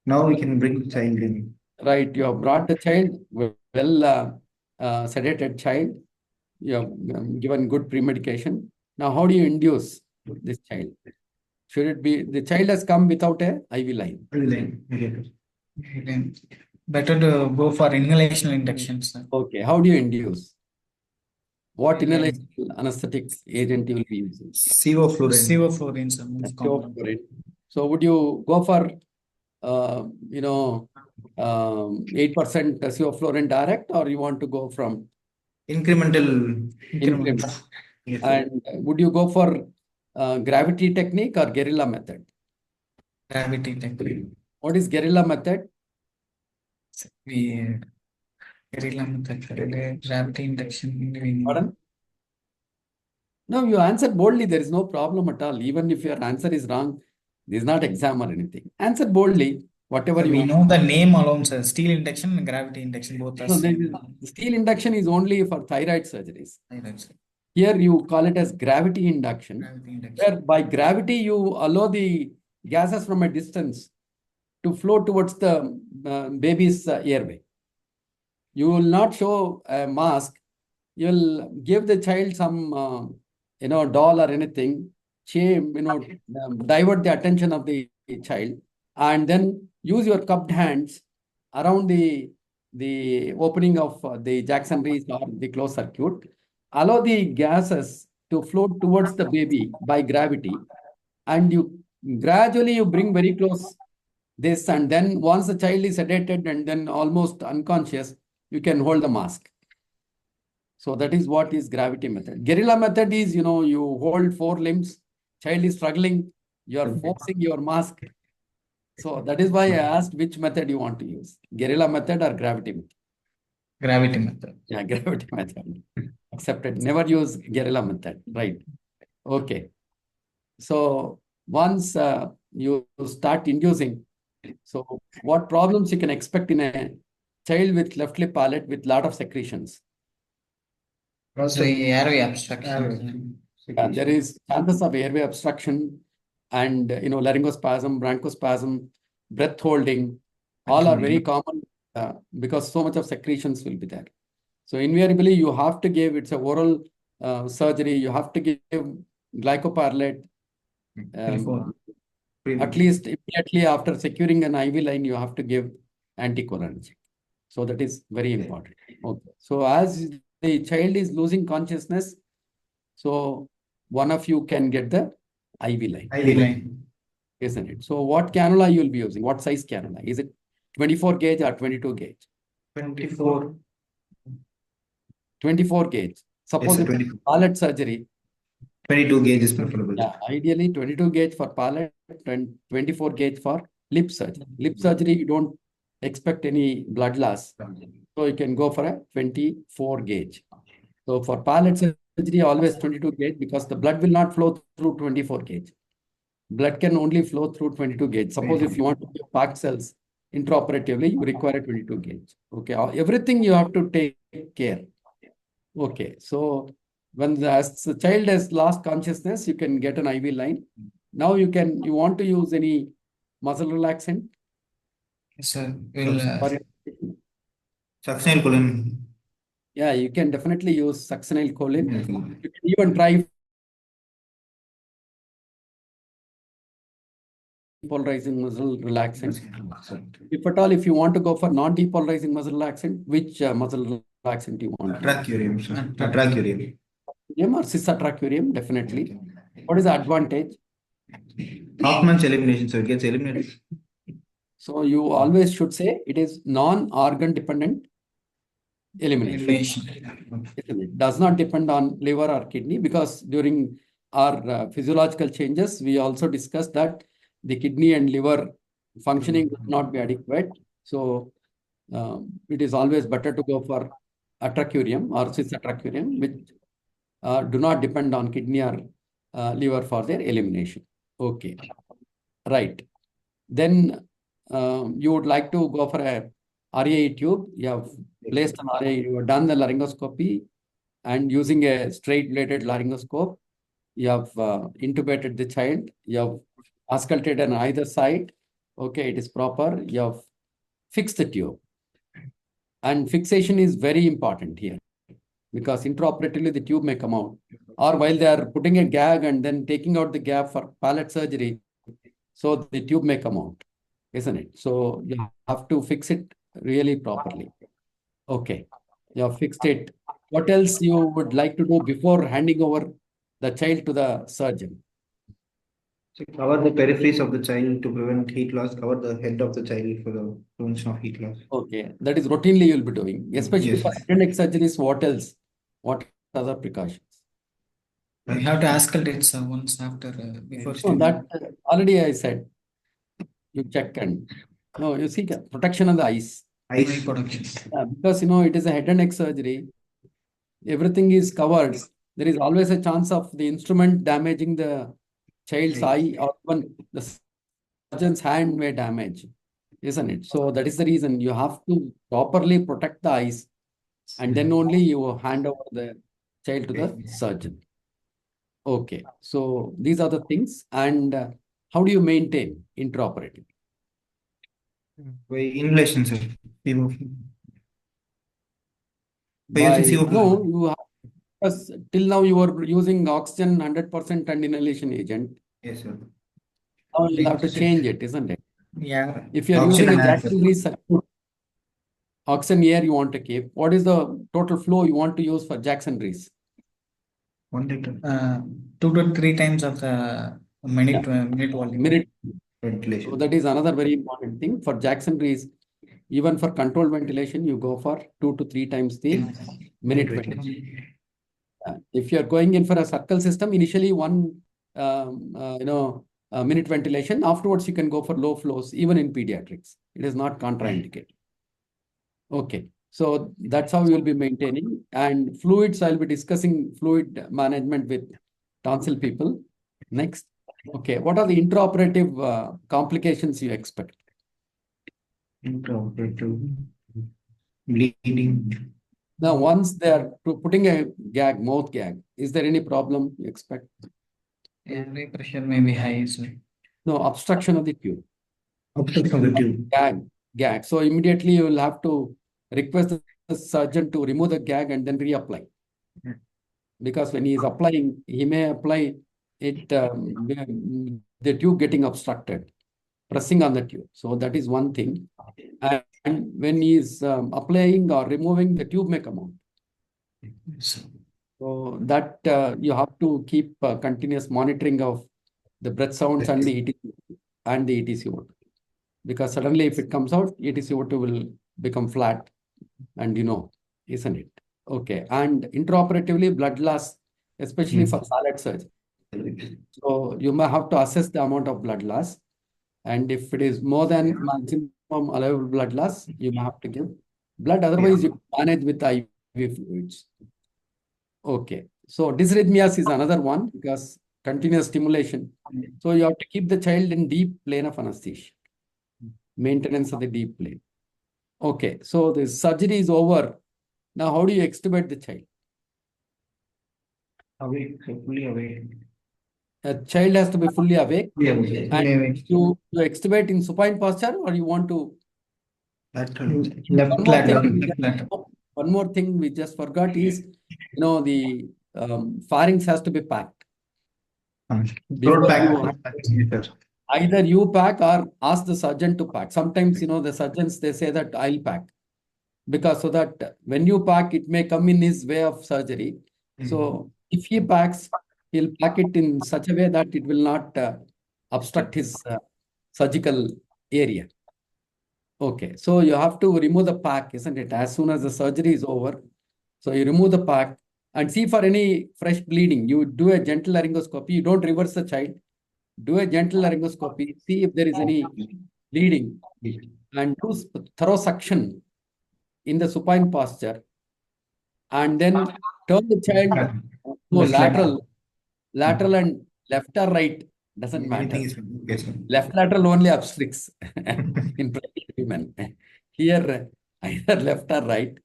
Now we can bring the child in. Right, you have brought the child, well sedated child. You have given good premedication. Now, how do you induce this child? Should it be, the child has come without a IV line? Better to go for inhalation induction, sir. Okay, how do you induce? What inhalation anesthetic agent you will be using? Sevoflurane. Sevoflurane, sir. Most common. Sevoflurane. So would you go for 8% sevoflurane direct, or you want to go from Incremental. Yes, and would you go for gravity technique or guerrilla method? Gravity technique. What is guerrilla method? Guerrilla method, gravity induction. Pardon? No, you answered boldly. There is no problem at all. Even if your answer is wrong, this is not exam or anything. Answer boldly, whatever We you know the name alone, sir. Steel induction and gravity induction, both are No, same. steel induction is only for thyroid surgeries. Thyroid, sir. Here you call it as gravity induction. Gravity induction. Where by gravity you allow the gases from a distance to flow towards the baby's airway. You will not show a mask. You will give the child some, doll or anything, divert the attention of the child, and then use your cupped hands around the opening of the Jackson-Rees or the closed circuit. Allow the gases to float towards the baby by gravity, and you gradually bring very close this, and then once the child is sedated and then almost unconscious, you can hold the mask. So that is what is gravity method. Guerrilla method is, you hold 4 limbs, child is struggling, you are forcing your mask. So that is why I asked which method you want to use, guerrilla method or gravity method. Gravity method. Yeah, gravity method. Accepted. Never use guerrilla method. Right. Okay. So once you start inducing, so what problems you can expect in a child with left lip palate with lot of secretions? So airway obstruction. There is chances of airway obstruction and laryngospasm, bronchospasm, breath holding, all are very common because so much of secretions will be there. So invariably you have to give, it's a oral surgery, you have to give glycopyrrolate at least immediately after securing an IV line, you have to give anticholinergic. So that is very important. Okay. So as the child is losing consciousness, so one of you can get the IV line. IV line. Isn't it? So what cannula you will be using? What size cannula? Is it 24 gauge or 22 gauge? 24. 24 gauge. Suppose Yes, it's palate surgery. 22 gauge is preferable. Yeah, ideally 22 gauge for palate and 24 gauge for lip surgery. Lip surgery, you don't expect any blood loss. So you can go for a 24 gauge. So for palate surgery, always 22 gauge because the blood will not flow through 24 gauge. Blood can only flow through 22 gauge. Suppose if you want to give packed cells intraoperatively, you require a 22 gauge. Okay, everything you have to take care. Okay, so when the child has lost consciousness, you can get an IV line. Now you want to use any muscle relaxant? Yes, sir. Succinyl choline. Yeah, you can definitely use succinyl choline. You can even try depolarizing muscle relaxant. If at all, if you want to go for non-depolarizing muscle relaxant, which muscle relaxant you want? Atracurium, sir. Atracurium. Or cisatracurium, definitely. What is the advantage? Hoffman's elimination, so it gets eliminated. So you always should say it is non-organ dependent elimination. It does not depend on liver or kidney because during our physiological changes, we also discussed that the kidney and liver functioning would not be adequate. So it is always better to go for atracurium or cisatracurium, which do not depend on kidney or liver for their elimination. Okay, right. Then you would like to go for a RAE tube. You have placed an RAE, you have done the laryngoscopy and using a straight bladed laryngoscope, you have intubated the child, you have auscultated on either side. Okay, it is proper. You have fixed the tube. And fixation is very important here because intraoperatively the tube may come out. Or while they are putting a gag and then taking out the gap for palate surgery, so the tube may come out, isn't it? So you have to fix it really properly. Okay, you have fixed it. What else you would like to do before handing over the child to the surgeon? So cover the peripheries of the child to prevent heat loss, cover the head of the child for the prevention of heat loss. Okay, that is routinely you'll be doing, especially for appendix surgeries. What else? What other precautions? We have to auscultate once after before. So that already I said. You check and you see protection of the eyes. Eye protection. Because it is a head and neck surgery. Everything is covered. There is always a chance of the instrument damaging the child's eye or even the surgeon's hand may damage, isn't it? So that is the reason you have to properly protect the eyes and then only you hand over the child to the surgeon. Okay, so these are the things. And how do you maintain intraoperative? By inhalation, sir. No, you have, because till now you were using oxygen 100% and inhalation agent. Yes, sir. Now you'll have to change it, isn't it? Yeah. If you're Oxygen using a and Jackson-Rees circuit, oxygen air you want to keep, what is the total flow you want to use for Jackson-Rees? 1 liter 2 to 3 times of the minute minute volume. Minute. So ventilation. that is another very important thing. For Jackson-Rees, even for controlled ventilation, you go for 2 to 3 times the minute ventilation. If you're going in for a circle system, initially one minute ventilation. Afterwards, you can go for low flows, even in pediatrics. It is not contraindicated. Okay, so that's how we will be maintaining. And fluids, I'll be discussing fluid management with tonsil people. Next. Okay, what are the intraoperative complications you expect? Intraoperative bleeding. Now, once they are putting a gag, mouth gag, is there any problem you expect? Airway pressure may be high. So. No, obstruction of the tube. Obstruction of the tube. Gag. So immediately you will have to request the surgeon to remove the gag and then reapply. Because when he is applying, he may apply it, the tube getting obstructed, pressing on the tube. So that is one thing. And when he is applying or removing, the tube may come out. So that you have to keep continuous monitoring of the breath sounds and the ETCO2. Because suddenly if it comes out, ETCO2 will become flat and isn't it? Okay. And intraoperatively, blood loss, especially for palate surgery. So you may have to assess the amount of blood loss. And if it is more than maximum allowable blood loss, you may have to give blood. Otherwise, you manage with IV fluids. Okay. So dysrhythmias is another one because continuous stimulation. So you have to keep the child in deep plane of anesthesia. Maintenance of the deep plane. Okay. So the surgery is over. Now, how do you extubate the child? Awake, fully awake. A child has to be fully awake. Fully And you extubate in supine posture, or you want to? Left lateral. One more thing we just forgot is, the pharynx has to be packed. Either you pack or ask the surgeon to pack. Sometimes, the surgeons, they say that I'll pack. Because so that when you pack, it may come in his way of surgery. So if he packs, he'll pack it in such a way that it will not obstruct his surgical area. Okay, so you have to remove the pack, isn't it? As soon as the surgery is over. So you remove the pack and see for any fresh bleeding. You do a gentle laryngoscopy. You don't reverse the child. Do a gentle laryngoscopy. See if there is any bleeding. And do thorough suction in the supine posture. And then turn the child lateral and left or right. Doesn't matter. Left lateral only obstructs in pregnant women. Here, either left or right,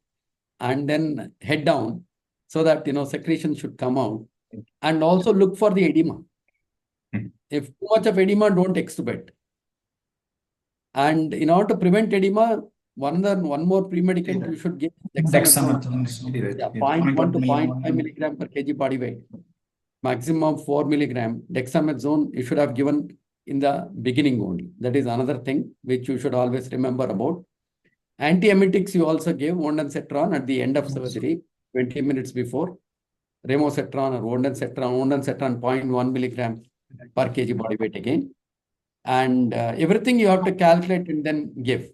and then head down so that secretion should come out. And also look for the edema. If too much of edema, don't extubate. And in order to prevent edema, one more pre-medicant you should give dexamethasone. 0.1 to 0.5 milligram per kg body weight. Maximum 4 milligram. Dexamethasone you should have given in the beginning only. That is another thing which you should always remember about. Antiemetics you also give ondansetron at the end of surgery, 20 minutes before. Remocetron or ondansetron 0.1 milligram per kg body weight again. And everything you have to calculate and then give.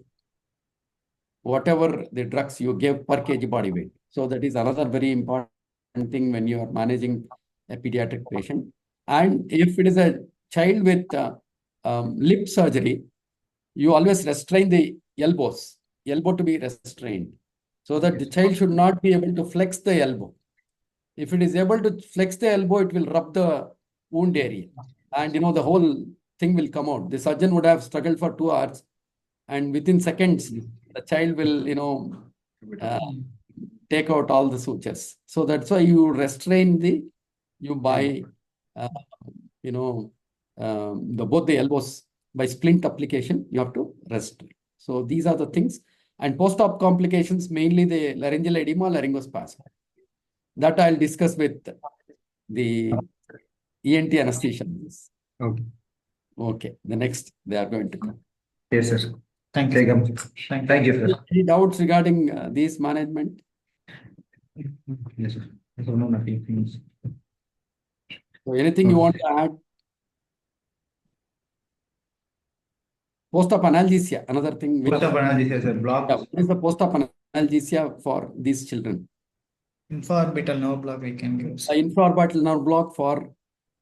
Whatever the drugs you give per kg body weight. So that is another very important thing when you are managing a pediatric patient. And if it is a child with lip surgery, you always restrain the elbow to be restrained, so that the child should not be able to flex the elbow. If it is able to flex the elbow, it will rub the wound area. And the whole thing will come out. The surgeon would have struggled for 2 hours, and within seconds, the child will, take out all the sutures. So that's why you restrain by both the elbows by splint application. You have to restrain. So these are the things. And post-op complications, mainly the laryngeal edema, laryngospasm. That I'll discuss with the ENT anesthesiologist. Okay. Okay. The next they are going to come. Yes, sir. Thank you. Thank you, sir. Any doubts regarding these management? Yes, sir. So, no, nothing. So anything you want to add? Post-op analgesia, another thing. Post-op analgesia, sir. Block. Yeah, what is the post-op analgesia for these children? Infraorbital nerve block we can give. The infraorbital nerve block for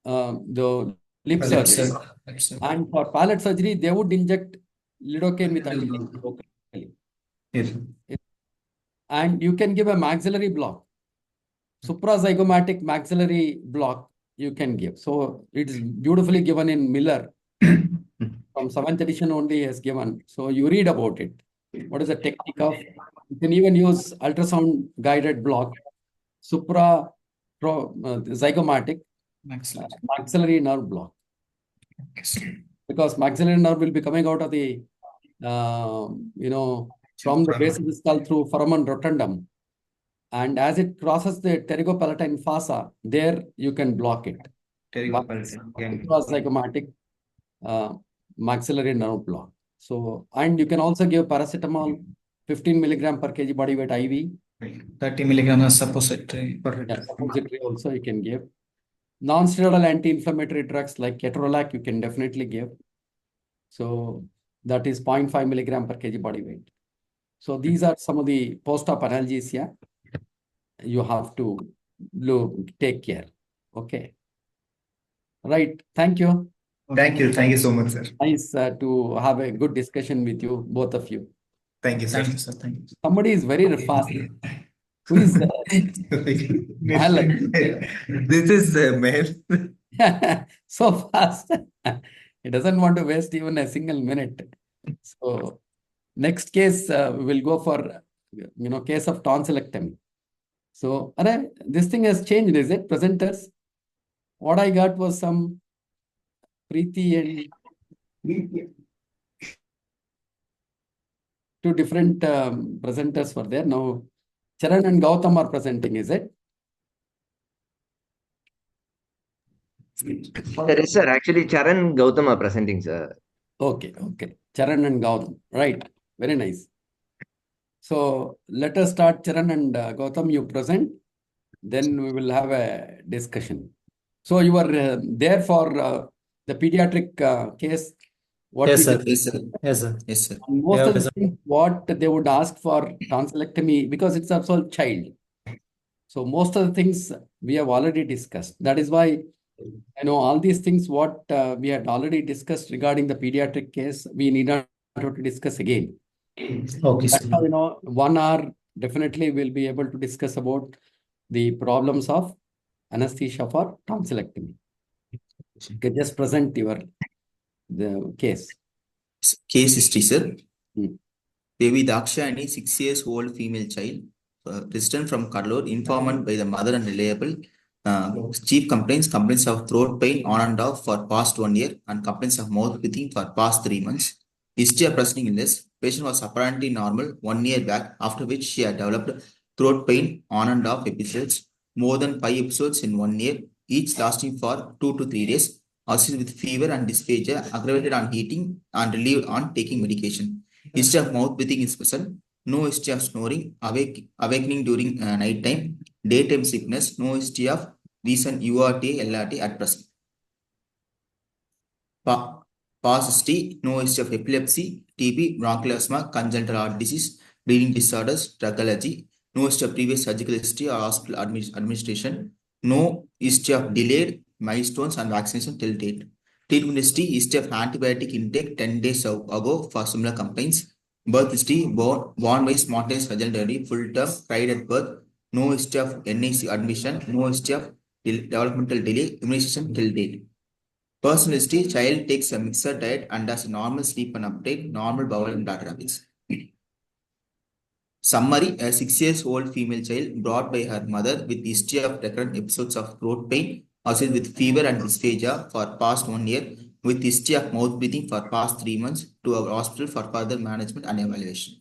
the lip surgery. And for palate surgery, they would inject lidocaine with antigen locally. Yes, sir. And you can give a maxillary block. Suprazygomatic maxillary block you can give. So it's beautifully given in Miller. From 7th edition only has given. So you read about it. What is the technique of? You can even use ultrasound guided block. Zygomatic maxillary nerve block. Because maxillary nerve will be coming out of the, from the base of the skull through foramen rotundum. And as it crosses the pterygopalatine fossa, there you can block it. Zygomatic maxillary nerve block. So, and you can also give paracetamol 15 milligram per kg body weight IV. 30 milligram as suppository. Yeah, suppository also you can give. Non-steroidal anti-inflammatory drugs like ketorolac you can definitely give. So that is 0.5 milligram per kg body weight. So these are some of the post-op analgesia you have to take care. Okay. Right. Thank you. Thank you. Thank you so much, sir. Nice to have a good discussion with you, both of you. Thank you, sir. Thank you, sir. Thank you. Somebody is very fast. Who is Alan? This is male. So fast. He doesn't want to waste even a single minute. So next case, we will go for, case of tonsillectomy. So this thing has changed, is it, presenters? What I got was some Preeti and two different presenters were there. Now, Charan and Gautam are presenting, is it? There is, sir. Actually, Charan and Gautam are presenting, sir. Okay. Charan and Gautam. Right. Very nice. So let us start. Charan and Gautam, you present. Then we will have a discussion. So you were there for the pediatric case. Yes, sir. Yes, sir. Most of the things what they would ask for tonsillectomy, because it's also child. So most of the things we have already discussed. That is why, all these things what we had already discussed regarding the pediatric case, we need not to discuss again. Okay, sir. That's how, 1 hour definitely we'll be able to discuss about the problems of anesthesia for tonsillectomy. You can just present the case. Case history, sir. Baby Dakshani, 6 years old female child, resident from Caudal, informed by the mother and reliable. Chief complaints of throat pain on and off for past 1 year and complaints of mouth breathing for past 3 months. History of presenting illness. Patient was apparently normal 1 year back, after which she had developed throat pain on and off episodes, more than 5 episodes in 1 year, each lasting for 2 to 3 days, associated with fever and dysphagia, aggravated on heating and relieved on taking medication. History of mouth breathing is present. No history of snoring, awakening during night time, daytime sickness. No history of recent URT, LRT at present. Past history, no history of epilepsy, TB, bronchial asthma, congenital heart disease, bleeding disorders, drug allergy. No history of previous surgical history or hospital administration. No history of delayed milestones and vaccination till date. Treatment history of antibiotic intake 10 days ago for similar complaints. Birth history, born by spontaneous vaginal delivery, full term, cried at birth. No history of NIC admission. No history of developmental delay, immunization till date. Personal history, child takes a mixed diet and does normal sleep and uptake, normal bowel and bladder habits. Summary, a 6 years old female child brought by her mother with history of recurrent episodes of throat pain, associated with fever and dysphagia for past 1 year, with history of mouth breathing for past 3 months, to our hospital for further management and evaluation.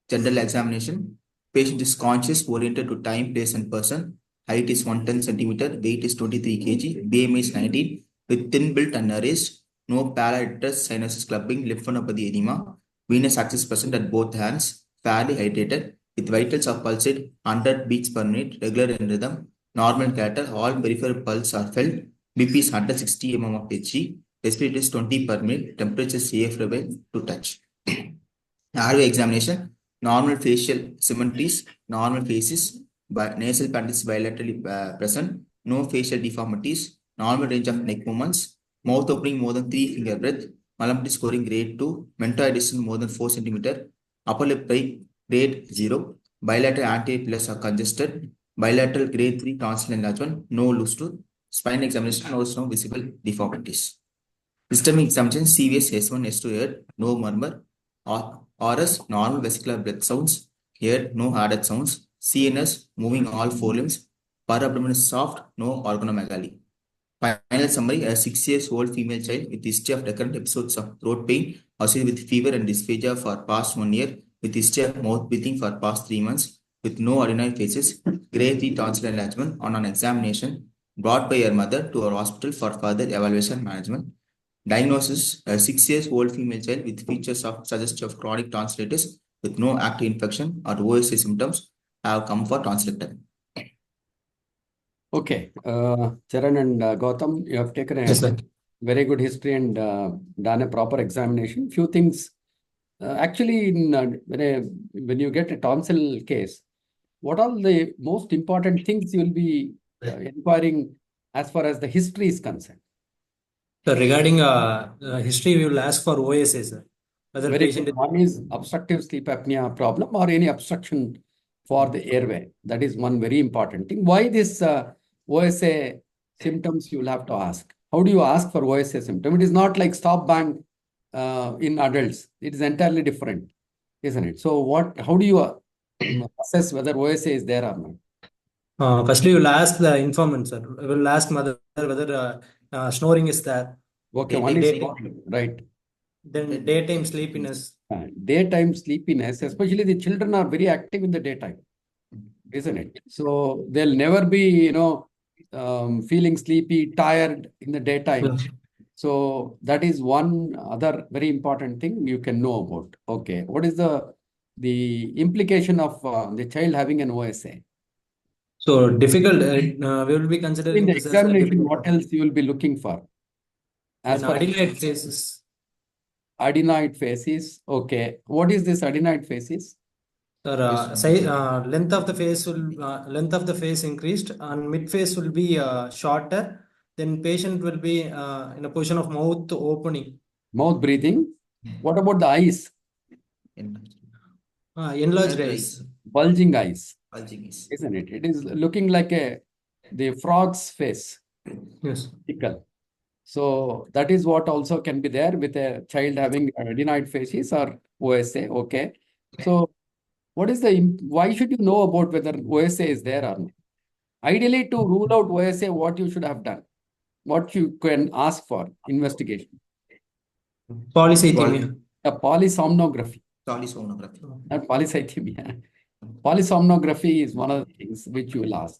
General examination. Patient is conscious, oriented to time, place and person. Height is 110 cm, weight is 23 kg, BMI is 19, with thin built and nourished. no palatal sinuses clubbing, lymphadenopathy edema, venous access present at both hands, fairly hydrated, with vitals of pulsate 100 beats per minute, regular in rhythm, normal catheter, all peripheral pulse are felt, BP is 160 mm of Hg, respiratory is 20 per minute, temperature is favorable to touch. Airway examination, normal facial symmetries, normal faces, nasal panties bilaterally present, no facial deformities, normal range of neck movements, mouth opening more than 3 finger breadth, malamity scoring grade 2, mental distance more than 4 cm, upper lip height grade 0, bilateral anterior pillars are congested, bilateral grade 3 tonsil enlargement, no loose tooth, spine examination, no visible deformities. Systemic examination, CVS S1, S2 heard, no murmur, RS, normal vesicular breath sounds, heard, no added sounds, CNS, moving all four limbs, para-abdomen is soft, no organomegaly. Final summary, a 6 years old female child with history of recurrent episodes of throat pain, associated with fever and dysphagia for past 1 year, with history of mouth breathing for past 3 months, with no adenoid faces, grade 3 tonsil enlargement on an examination, brought by her mother to our hospital for further evaluation management. Diagnosis, a 6 years old female child with features of suggestive of chronic tonsillitis with no active infection or OSA symptoms have come for tonsillectomy. Okay, Charan and Gautam, you have taken a Yes, sir. very good history and done a proper examination. Few things, actually, when you get a tonsil case, what are the most important things you will be inquiring as far as the history is concerned? So regarding history, we will ask for OSA, sir. Whether Very patient good. One is obstructive sleep apnea problem or any obstruction for the airway. That is one very important thing. Why this OSA symptoms you will have to ask? How do you ask for OSA symptom? It is not like stop bang in adults. It is entirely different, isn't it? So how do you assess whether OSA is there or not? firstly, we will ask the informant, sir. We will ask mother whether snoring is there. Okay, one is snoring, right. Then daytime sleepiness. Daytime sleepiness, especially the children are very active in the daytime, isn't it? So they'll never be, feeling sleepy, tired in the daytime. Yes. So that is one other very important thing you can know about. Okay, what is the implication of the child having an OSA? So difficult. We will be considering In the this as a examination, difficult. what else you will be looking for? As Then far as adenoid faces. adenoid faces. Okay, what is this adenoid faces? Sir, length of the face increased, and mid face will be shorter. Then patient will be in a position of mouth opening. Mouth breathing. What about the eyes? Enlarged eyes. Bulging eyes, Bulging eyes. isn't it? It is looking like the frog's face. Yes. Tickle. So that is what also can be there with a child having adenoid faces or OSA. Okay. So why should you know about whether OSA is there or not? Ideally, to rule out OSA, what you should have done, what you can ask for investigation. Polycythemia. A polysomnography. Tonsillectomy. Not polycythemia. Polysomnography is one of the things which you will ask.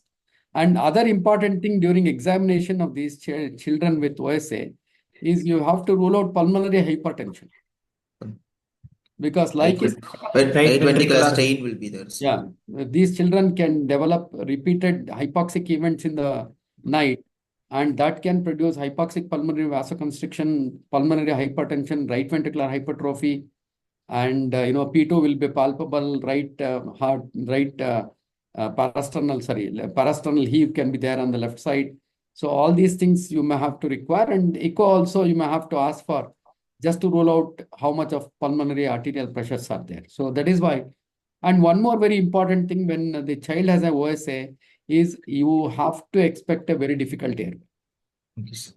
And other important thing during examination of these children with OSA is you have to rule out pulmonary hypertension. Because like right ventricular strain will be there. yeah, these children can develop repeated hypoxic events in the night, and that can produce hypoxic pulmonary vasoconstriction, pulmonary hypertension, right ventricular hypertrophy, and P2 will be palpable, right heart, right parasternal heave can be there on the left side. So all these things you may have to require, and echo also you may have to ask for, just to rule out how much of pulmonary arterial pressures are there. So that is why. And one more very important thing when the child has an OSA is you have to expect a very difficult airway. Yes.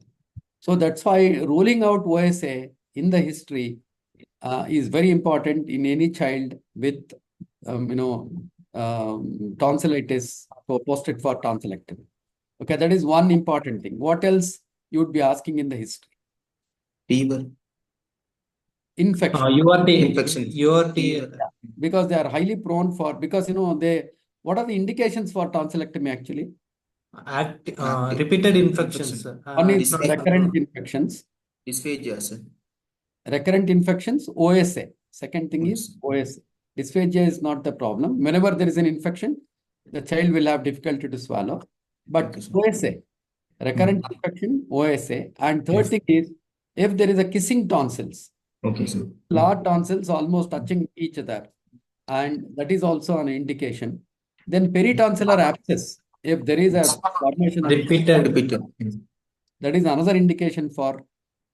So that's why ruling out OSA in the history is very important in any child with, tonsillitis posted for tonsillectomy. Okay, that is one important thing. What else you would be asking in the history? Fever. Infection. URT. Infection. URT. Because they are highly prone for, what are the indications for tonsillectomy actually? Repeated infections. One is recurrent infections. Dysphagia, sir. Recurrent infections, OSA. Second thing is OSA. Dysphagia is not the problem. Whenever there is an infection, the child will have difficulty to swallow. But Okay, sir. OSA, recurrent infection, OSA. And third thing is, if there is a kissing tonsils, Okay, sir. large tonsils almost touching each other, and that is also an indication. Then peritonsillar abscess, if there is a formation of Repeated. Repeated. that is another indication for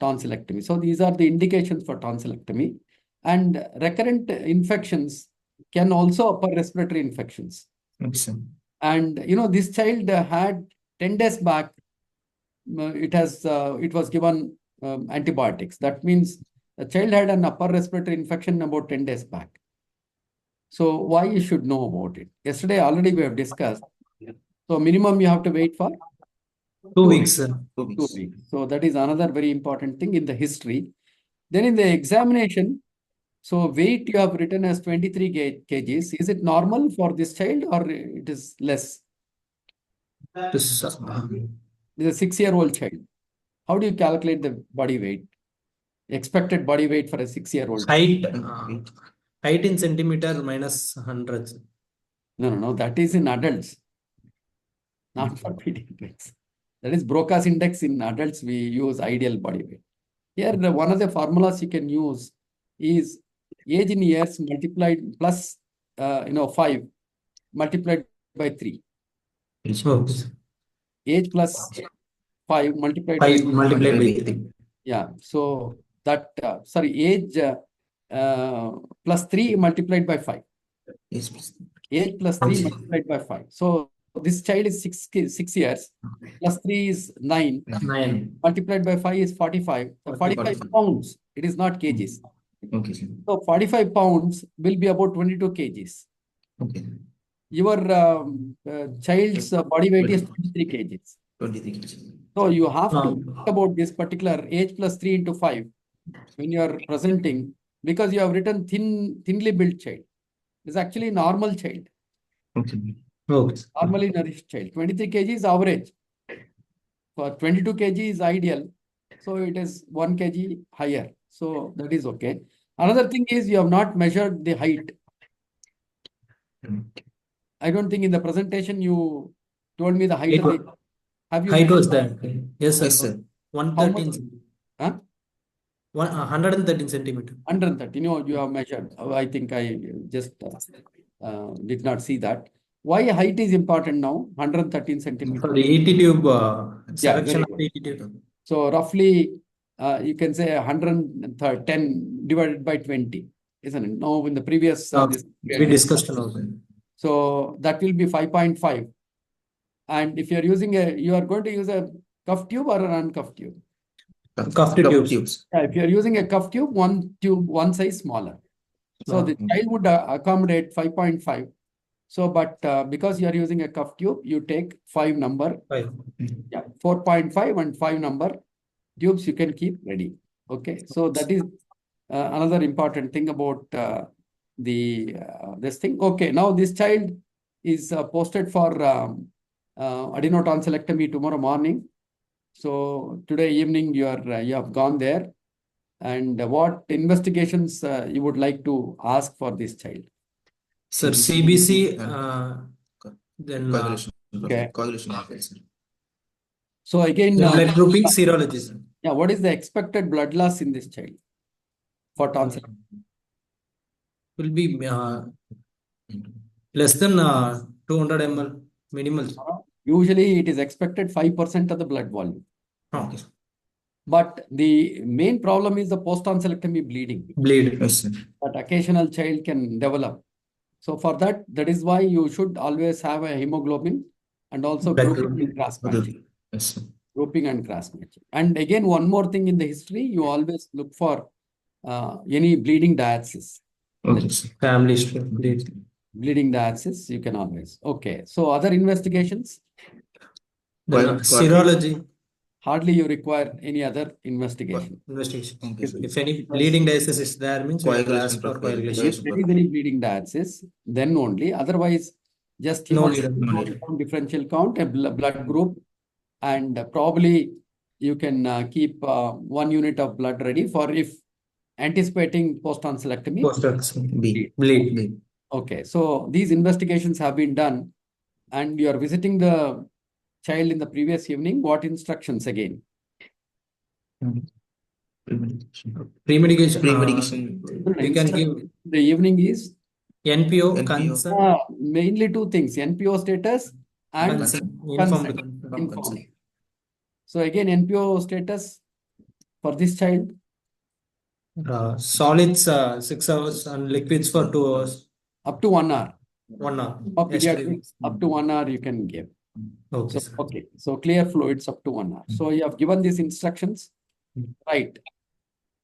tonsillectomy. So these are the indications for tonsillectomy. And recurrent infections can also upper respiratory infections. Okay, sir. And this child had 10 days back, it was given antibiotics. That means the child had an upper respiratory infection about 10 days back. So why you should know about it? Yesterday already we have discussed. So minimum you have to wait for 2 weeks, sir. 2 2 weeks. weeks. So that is another very important thing in the history. Then in the examination, so weight you have written as 23 kgs. Is it normal for this child or it is less? This, It is a 6-year-old child. How do you calculate the body weight? Expected body weight for a 6-year-old. height in centimeter minus 100. No. That is in adults, not for pediatrics. That is Broca's index in adults. We use ideal body weight. Here, one of the formulas you can use is age in years multiplied plus 5 multiplied by 3. Age plus 5 multiplied by 5 multiplied by 3. Yeah. So that age plus 3 multiplied by 5. Yes, please. Age plus 3 multiplied by 5. So this child is 6 years. Plus 3 is 9. 9. Multiplied by 5 is 45. So 45 pounds. It is not kgs. Okay, sir. So 45 pounds will be about 22 kgs. Okay. Your child's body weight is 23 kgs. 23 kg. So you have to think about this particular age plus 3 into 5 when you are presenting, because you have written thinly built child. It's actually normal child. Okay. Normally nourished child. 23 kg is average. For 22 kg is ideal. So it is 1 kg higher. So that is okay. Another thing is you have not measured the height. I don't think in the presentation you told me the height. Have you Height measured? was there. Yes, sir. Yes, sir. 113. Huh? 113 centimeter. 130. You have measured. I think I just did not see that. Why height is important now? 113 centimeters. For the ET tube, Yeah, selection very of the ET tube. So roughly, you can say 110 divided by 20, isn't it? Now in the previous, We discussed about it. so that will be 5.5. And if you are using you are going to use a cuff tube or an uncuffed tube? Cuff tubes. Yeah, if you are using a cuff tube, one size smaller. So the child would accommodate 5.5. So, but because you are using a cuff tube, you take 5 number. 5. Yeah, 4.5 and 5 number tubes you can keep ready. Okay, so that is another important thing about this thing. Okay, now this child is posted for adenotonsillectomy tomorrow morning. So today evening you have gone there, and what investigations you would like to ask for this child? Sir, CBC, then Coagulation. Okay. Coagulation. So again, blood grouping, serology, sir. yeah, what is the expected blood loss in this child for tonsil? Will be less than 200 ml minimal. Usually it is expected 5% of the blood volume. Okay. But the main problem is the post-tonsillectomy bleeding Bleed. Yes, sir. that occasional child can develop. So for that is why you should always have a hemoglobin and also Blood grouping and cross matching. Yes, sir. Grouping and cross matching. And again, one more thing in the history, you always look for any bleeding diathesis. Okay, sir. Family history. Bleed. Bleeding diathesis, you can always. Okay. So other investigations, Then, serology. hardly you require any other investigation. Investigation. Okay, sir. If any bleeding diathesis is there, means we have to ask for coagulation. If there is any bleeding diathesis, then only. Otherwise, just No hemoglobin need. count, differential count, a blood group, and probably you can keep 1 unit of blood ready for if anticipating post-tonsillectomy. Bleed. Bleed. Okay, so these investigations have been done, and you are visiting the child in the previous evening. What instructions again? Premedication. Premedication. You can give The evening is NPO, NPO. consent, mainly 2 things: NPO status and inform the inform. So again, NPO status for this child. solids 6 hours and liquids for 2 hours. Up to 1 hour. 1 hour. For pediatrics, up to 1 hour you can give. Okay. So, okay, so clear fluids up to 1 hour. So you have given these instructions, right?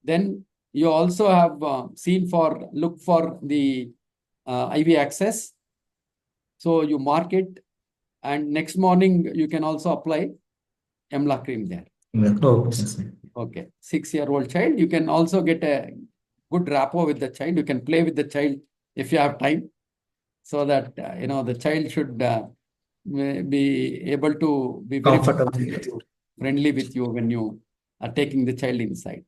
Then you also have look for the IV access. So you mark it, and next morning you can also apply MLock cream there. Okay, 6-year-old child, you can also get a good rapport with the child. You can play with the child if you have time, so that the child should be able to be very friendly with you when you are taking the child inside.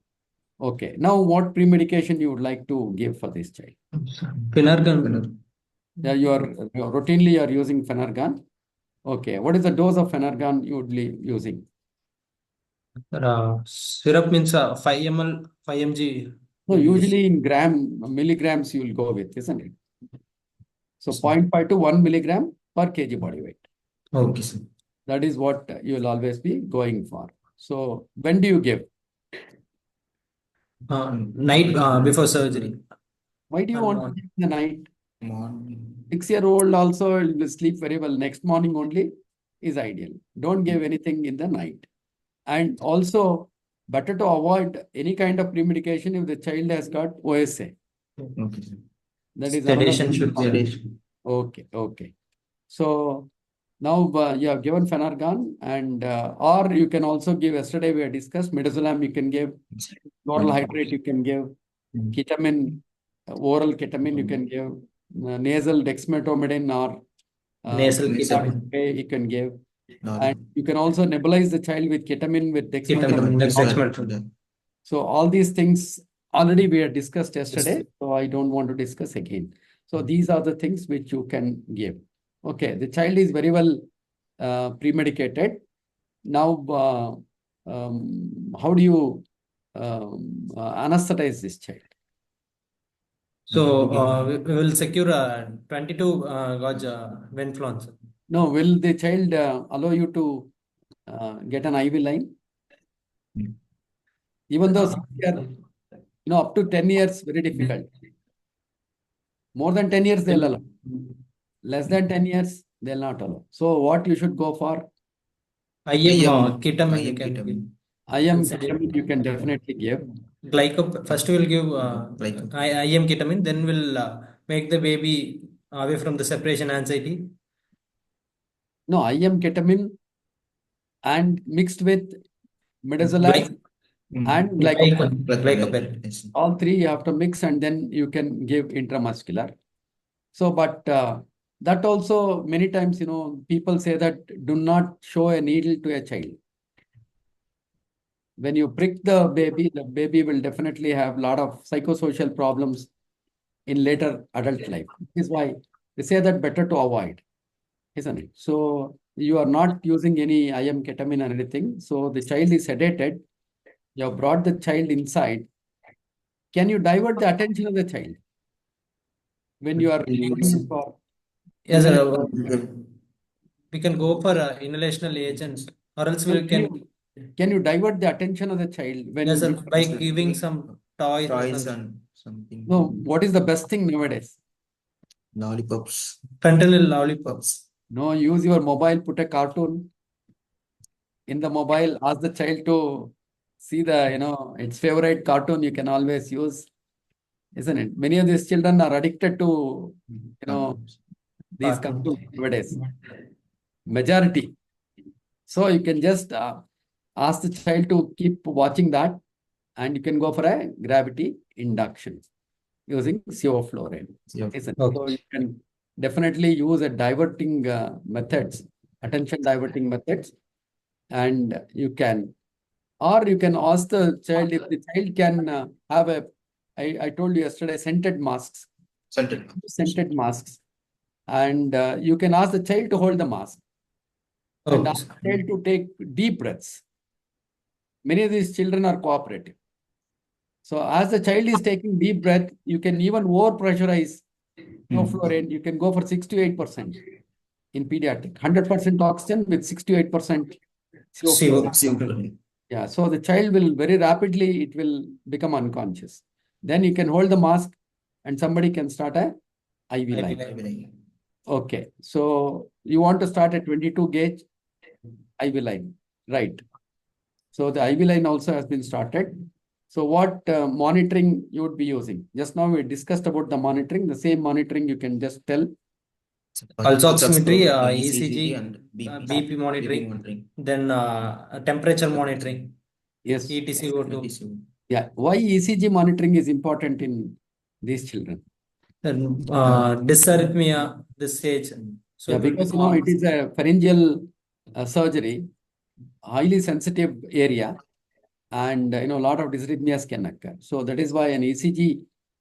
Okay, now what pre-medication you would like to give for this child? Phenergan. Yeah, routinely you are using Phenergan. Okay, what is the dose of Phenergan you would be using? Syrup means 5 ml, 5 mg. No, usually in milligrams you will go with, isn't it? So 0.5 to 1 milligram per kg body weight. Okay, sir. That is what you will always be going for. So when do you give? Night before surgery. Why do you want to give in the night? Morning. 6-year-old also will sleep very well. Next morning only is ideal. Don't give anything in the night. And also, better to avoid any kind of pre-medication if the child has got OSA. Okay. That is Sedation another. should be. Okay. So now you have given Phenergan, and or you can also give. Yesterday we had discussed midazolam. You can give oral hydrate. You can give ketamine, oral ketamine. You can give nasal dexmedetomidine or Nasal ketamine. You can give. And you can also nebulize the child with ketamine with dexmedetomidine. So all these things already we had discussed yesterday, so I don't want to discuss again. So these are the things which you can give. Okay, the child is very well pre-medicated. Now, how do you anesthetize this child? So we will secure 22 gauge Venflon. No, will the child allow you to get an IV line? Even though up to 10 years, very difficult. More than 10 years, they'll allow. Less than 10 years, they'll not allow. So what you should go for? IM ketamine. IM ketamine you can definitely give. First we'll give IM ketamine, then we'll make the baby away from the separation anxiety. No, IM ketamine and mixed with midazolam and glycopyrrolate. All three you have to mix, and then you can give intramuscular. So, but that also many times, people say that do not show a needle to a child. When you prick the baby will definitely have a lot of psychosocial problems in later adult life. This is why they say that better to avoid, isn't it? So you are not using any IM ketamine or anything. So the child is sedated. You have brought the child inside. Can you divert the attention of the child when you are looking for? Yes, sir. We can go for inhalational agents, or else we can. Can you divert the attention of the child when? Yes, sir. By giving some toys and something. No, what is the best thing nowadays? Lollipops. Fentanyl lollipops. No, use your mobile, put a cartoon in the mobile, ask the child to see its favorite cartoon you can always use, isn't it? Many of these children are addicted to, these cartoons nowadays. Majority. So you can just ask the child to keep watching that, and you can go for a gravity induction using sevoflurane. Isn't it? So you can definitely use a diverting methods, attention diverting methods, and you can Or you can ask the child if the child can have I told you yesterday, scented masks. Scented masks. And you can ask the child to hold the mask. And ask the child to take deep breaths. Many of these children are cooperative. So as the child is taking deep breath, you can even over-pressurize fluorine. You can go for 6 to 8% in pediatric. 100% oxygen with 6 to 8% CO. Yeah, so the child will very rapidly, it will become unconscious. Then you can hold the mask and somebody can start a IV line. Okay, so you want to start a 22 gauge IV line, right? So the IV line also has been started. So what monitoring you would be using? Just now we discussed about the monitoring. The same monitoring you can just tell. Pulse oximetry, ECG, and BP monitoring, then temperature monitoring. Yes. ETCO2. Yeah. Why ECG monitoring is important in these children? Then dysarrhythmia, this stage. So yeah, because it is a pharyngeal surgery, highly sensitive area, and a lot of dysrhythmias can occur. So that is why an ECG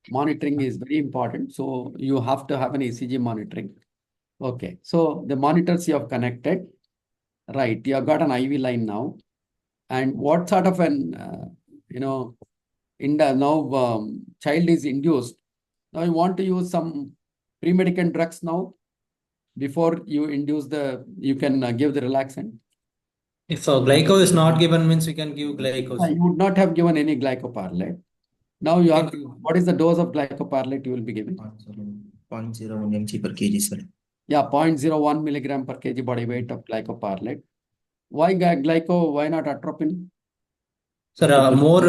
monitoring is very important. So you have to have an ECG monitoring. Okay, so the monitors you have connected, right? You have got an IV line now, and what sort of an child is induced. Now you want to use some pre-medicant drugs now before you induce you can give the relaxant. If glyco is not given, means we can give glycos. You would not have given any glycoparlate. Now you have what is the dose of glycoparlate you will be giving? 0.01 mg per kg, sir. Yeah, 0.01 milligram per kg body weight of glycoparlate. Why glyco? Why not atropine? Sir, more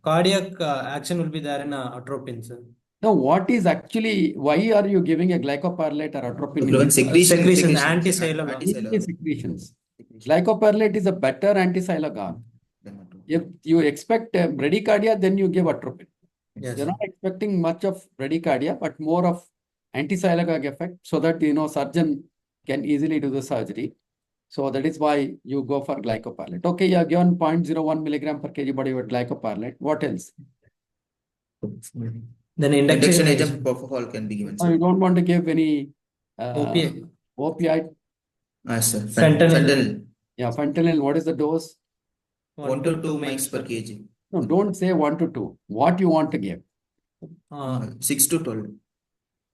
cardiac action will be there in atropine, sir. No, what is actually, why are you giving a glycoparlate or atropine? Secretion, anti-sialoga. Secretions. Glycoparlate is a better anti-sialoga. If you expect bradycardia, then you give atropine. Yes. You're not expecting much of bradycardia, but more of anti-sialoga effect, so that surgeon can easily do the surgery. So that is why you go for glycoparlate. Okay, you have given 0.01 milligram per kg body weight glycoparlate. What else? Then Induction agent propofol can be given, sir. You don't want to give any opioid? Sir. Fentanyl. Yeah, fentanyl. What is the dose? 1 to 2 mg per kg. No, don't say 1 to 2. What you want to give? 6 to 12.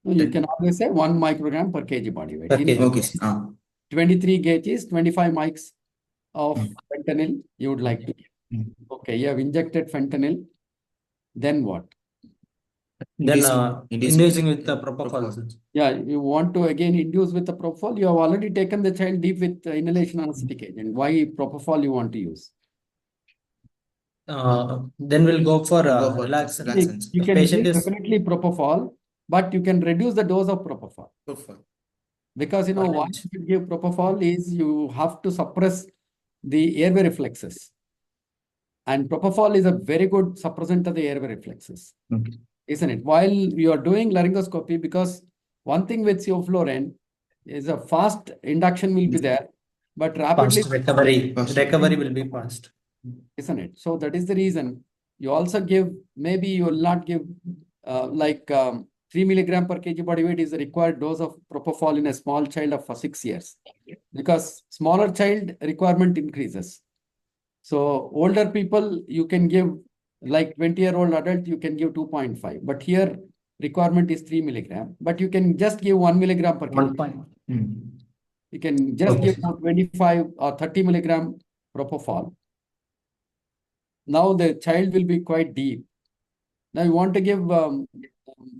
No, you can always say 1 microgram per kg body weight. Okay. 23 gauges, 25 mics of fentanyl you would like to give. Okay, you have injected fentanyl. Then what? Then inducing with the propofol. Yeah, you want to again induce with the propofol. You have already taken the child deep with inhalation anesthetic agent. Why propofol you want to use? Then we'll go for relaxant. You can use definitely propofol, but you can reduce the dose of propofol. Because why you give propofol is you have to suppress the airway reflexes. And propofol is a very good suppressant of the airway reflexes. Isn't it? While you are doing laryngoscopy, because one thing with sevoflurane is a fast induction will be there, but rapidly recovery will be fast. Isn't it? So that is the reason you also give, maybe you will not give 3 milligram per kg body weight is the required dose of propofol in a small child of 6 years, because smaller child requirement increases. So older people, you can give like 20-year-old adult, you can give 2.5, but here requirement is 3 milligram, but you can just give 1 milligram per kg. You can just give 25 or 30 milligram propofol. Now the child will be quite deep. Now you want to give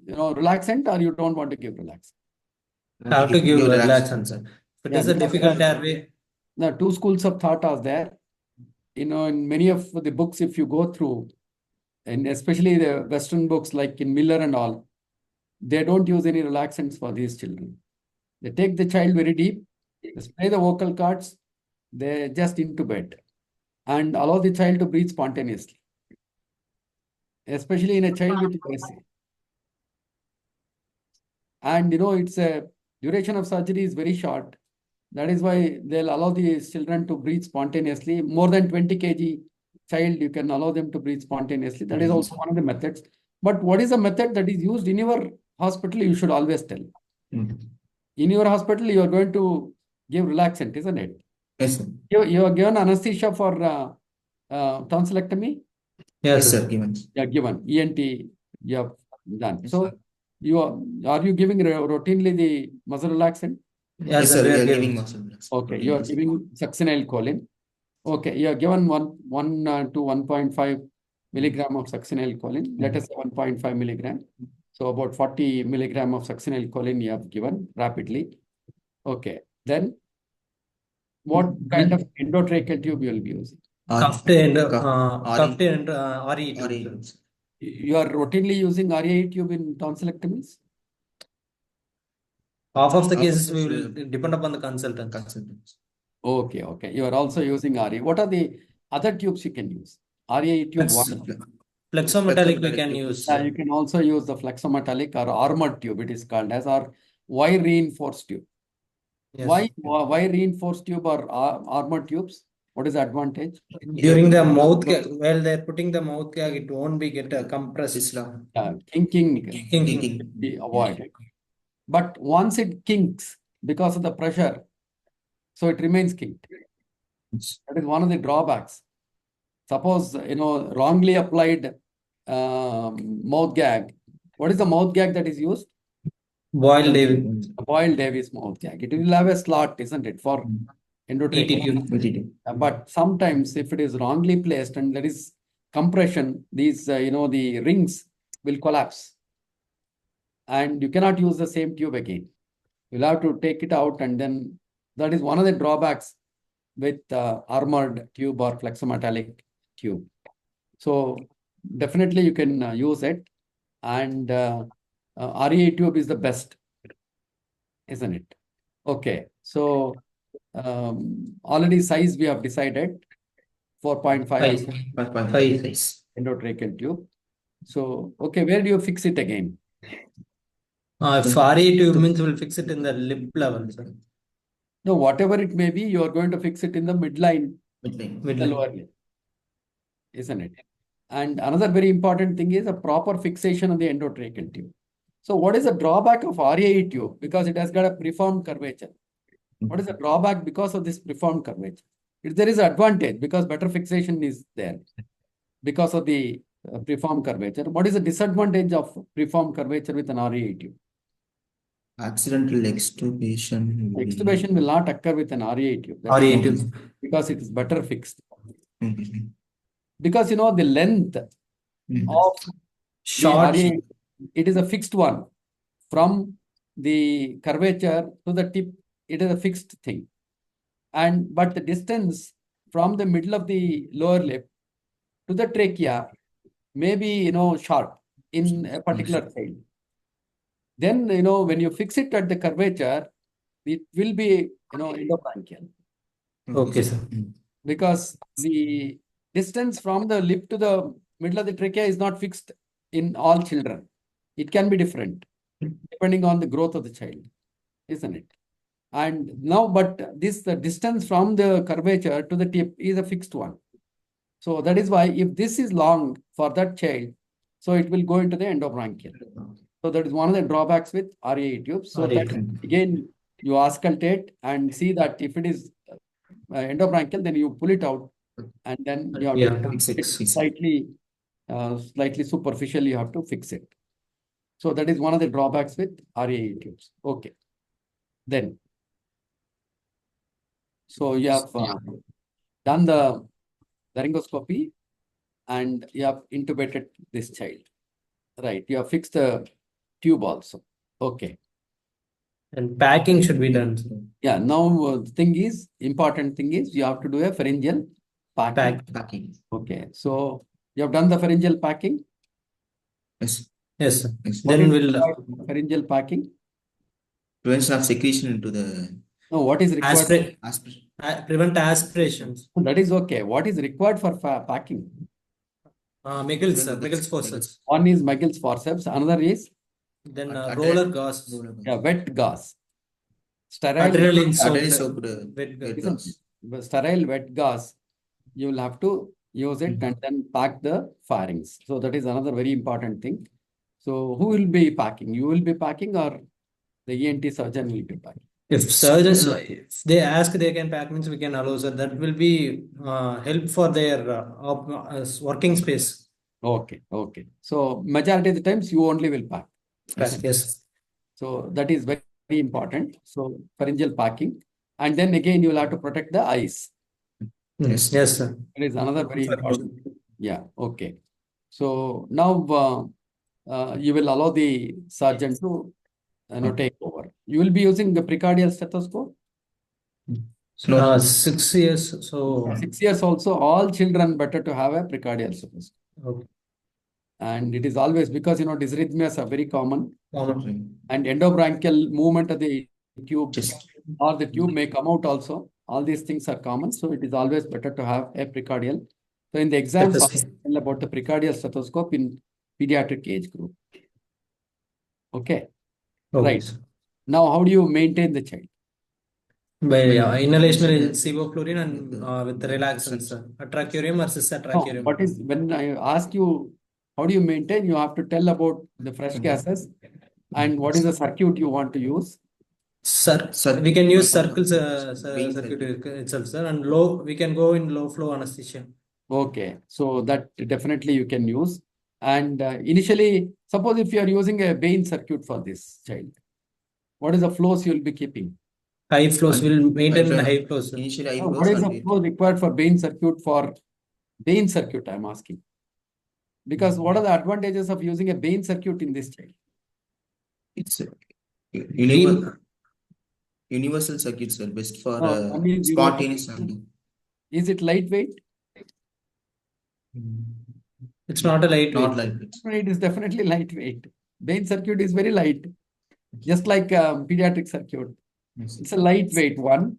relaxant, or you don't want to give relaxant? Have to give relaxant, sir. It is a difficult airway. Now 2 schools of thought are there. In many of the books, if you go through, and especially the Western books like in Miller and all, they don't use any relaxants for these children. They take the child very deep, they spray the vocal cords, they just intubate and allow the child to breathe spontaneously, especially in a child with OSA. And it's a duration of surgery is very short. That is why they'll allow the children to breathe spontaneously. More than 20 kg child, you can allow them to breathe spontaneously. That is also one of the methods. But what is the method that is used in your hospital? You should always tell. Mm. In your hospital, you are going to give relaxant, isn't it? Yes, sir. You are given anesthesia for tonsillectomy. Yes, sir. Given. You are given ENT. You have done. So you are you giving routinely the muscle relaxant? Yes, sir. We are giving muscle relaxant. Okay, you are giving succinylcholine. Okay, you are given 1 to 1.5 milligram of succinylcholine. Let us say 1.5 milligram. So about 40 milligram of succinylcholine you have given rapidly. Okay, then what kind of endotracheal tube you will be using? Cuffed and RE RE. tube. You are routinely using RE tube in tonsillectomies? Half of the cases we will depend upon the consultant. Okay, okay. You are also using RE. What are the other tubes you can use? RE tube one. Flexometallic we can use. You can also use the flexometallic or armored tube, it is called as, or wire reinforced tube. Yes. Why reinforced tube or armored tubes? What is the advantage? During the mouth gag, while they're putting the mouth gag, it won't be compressed. Kinking be avoided. But once it kinks because of the pressure, so it remains kinked. That is one of the drawbacks. Suppose, wrongly applied mouth gag. What is the mouth gag that is used? Boiled Davis. A boiled Davis mouth gag. It will have a slot, isn't it, for endotracheal. But sometimes if it is wrongly placed and there is compression, these, the rings will collapse. And you cannot use the same tube again. You'll have to take it out, and then that is one of the drawbacks with armored tube or flexometallic tube. So definitely you can use it, and RE tube is the best, isn't it? Okay, so already size we have decided 4.5 endotracheal tube. So okay, where do you fix it again? If RE tube means we'll fix it in the lip level. Sir. No, whatever it may be, you are going to fix it in the midline, the lower lip, isn't it? And another very important thing is a proper fixation of the endotracheal tube. So what is the drawback of RE tube? Because it has got a preformed curvature. What is the drawback because of this preformed curvature? There is an advantage because better fixation is there because of the preformed curvature. What is the disadvantage of preformed curvature with an RE tube? Accidental extubation. Extubation will not occur with an RE tube. RE tube. Because it is better fixed. Because the length of short, the RE, it is a fixed one. From the curvature to the tip, it is a fixed thing. But the distance from the middle of the lower lip to the trachea may be short in a particular child. Then when you fix it at the curvature, it will be endobronchial. Okay, sir. Because the distance from the lip to the middle of the trachea is not fixed in all children. It can be different depending on the growth of the child, isn't it? And now, but the distance from the curvature to the tip is a fixed one. So that is why if this is long for that child, so it will go into the endobronchial. So that is one of the drawbacks with RE tubes. So that again, you auscultate and see that if it is endobronchial, then you pull it out, and then you have to slightly superficially you have to fix it. So that is one of the drawbacks with RE tubes. Okay. Then, so you have done the laryngoscopy and you have intubated this child. Right. You have fixed the tube also. Okay. And packing should be done. Yeah. Now, the important thing is you have to do a pharyngeal packing. Okay. So you have done the pharyngeal packing? Yes. Yes, sir. Then we'll pharyngeal packing. Prevention of secretion into the. No, what is required? Prevent aspirations. That is okay. What is required for packing? Michel's forceps. One is Michel's forceps. Another is then roller gauze. Yeah, wet gauze. Adrenaline Adrenaline soaked soaked wet wet gas. gas. sterile wet gas, you will have to use it and then pack the pharynx. So that is another very important thing. So who will be packing? You will be packing, or the ENT surgeon will be packing? If surgeon, if they ask, they can pack, means we can allow, sir. That will be help for their working space. Okay, okay. So majority of the times you only will pack. Yes. So that is very, very important. So pharyngeal packing, and then again you will have to protect the eyes. Yes, sir. It is another very important. Yeah, okay. So now you will allow the surgeon to take over. You will be using the precordial stethoscope. 6 years. So 6 years also, all children better to have a precordial stethoscope. okay. And it is always because dysrhythmias are very common, Common. and endobronchial movement of the tube Just or the tube may come out also. All these things are common, so it is always better to have a precordial. So in the exam, tell about the precordial stethoscope in pediatric age group. Okay, right. Now, how do you maintain the child? By inhalation with sevoflurane and with relaxants, tracherium or cisatracherium. No, what is, when I ask you, how do you maintain? You have to tell about the fresh gases and what is the circuit you want to use. Sir, we can use circles circuit itself, sir, and we can go in low flow anesthesia. Okay, so that definitely you can use. And initially, suppose if you are using a Bain circuit for this child, what is the flows you will be keeping? High flows will maintain high flows. initially I What is the flow required for Bain circuit I am asking. Because what are the advantages of using a Bain circuit in this child? It's universal circuits are best for spontaneous. Is it lightweight? It's not a lightweight. Not lightweight. It is definitely lightweight. Bain circuit is very light, just like pediatric circuit. Yes. It's a lightweight one.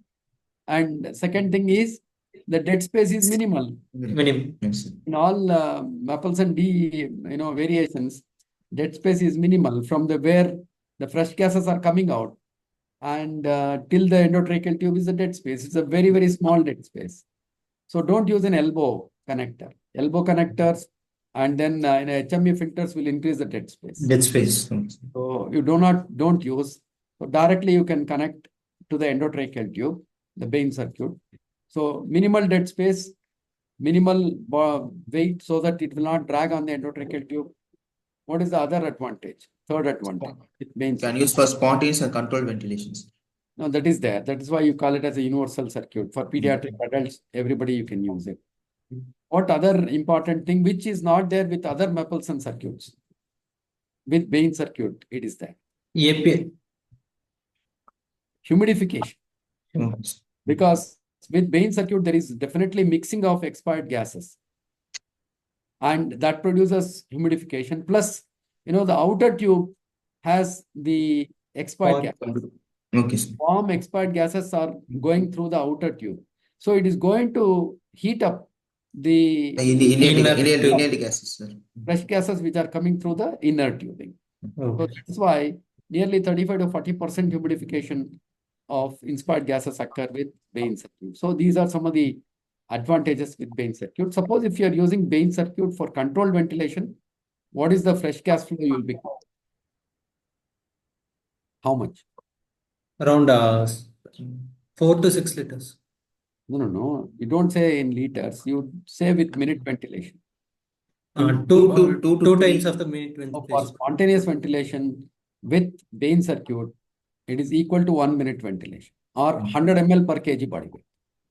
And second thing is the dead space is minimal. Yes. In all Mapleson D variations, dead space is minimal from where the fresh gases are coming out, and till the endotracheal tube is a dead space. It's a very, very small dead space. So don't use an elbow connector. Elbow connectors and then HME filters will increase the dead space. Dead space. So you don't use. So directly you can connect to the endotracheal tube, the Bain circuit. So minimal dead space, minimal weight, so that it will not drag on the endotracheal tube. What is the other advantage? Third advantage. Can use for spontaneous and controlled ventilations. No, that is there. That is why you call it as a universal circuit. For pediatric adults, everybody you can use it. What other important thing which is not there with other Mapleson circuits? With Bain circuit, it is there. API. Humidification. Because with Bain circuit, there is definitely mixing of expired gases. And that produces humidification. Plus, the outer tube has the expired gases. Okay. Warm expired gases are going through the outer tube. So it is going to heat up the inhaled gases, sir. fresh gases which are coming through the inner tubing. So that's why nearly 35 to 40% humidification of inspired gases occur with Bain circuit. So these are some of the advantages with Bain circuit. Suppose if you are using Bain circuit for controlled ventilation, what is the fresh gas flow you will be? How much? Around 4 to 6 liters. No. You don't say in liters. You say with minute ventilation. Two times of the minute ventilation. For spontaneous ventilation with Bain circuit, it is equal to 1 minute ventilation or 100 ml per kg body weight.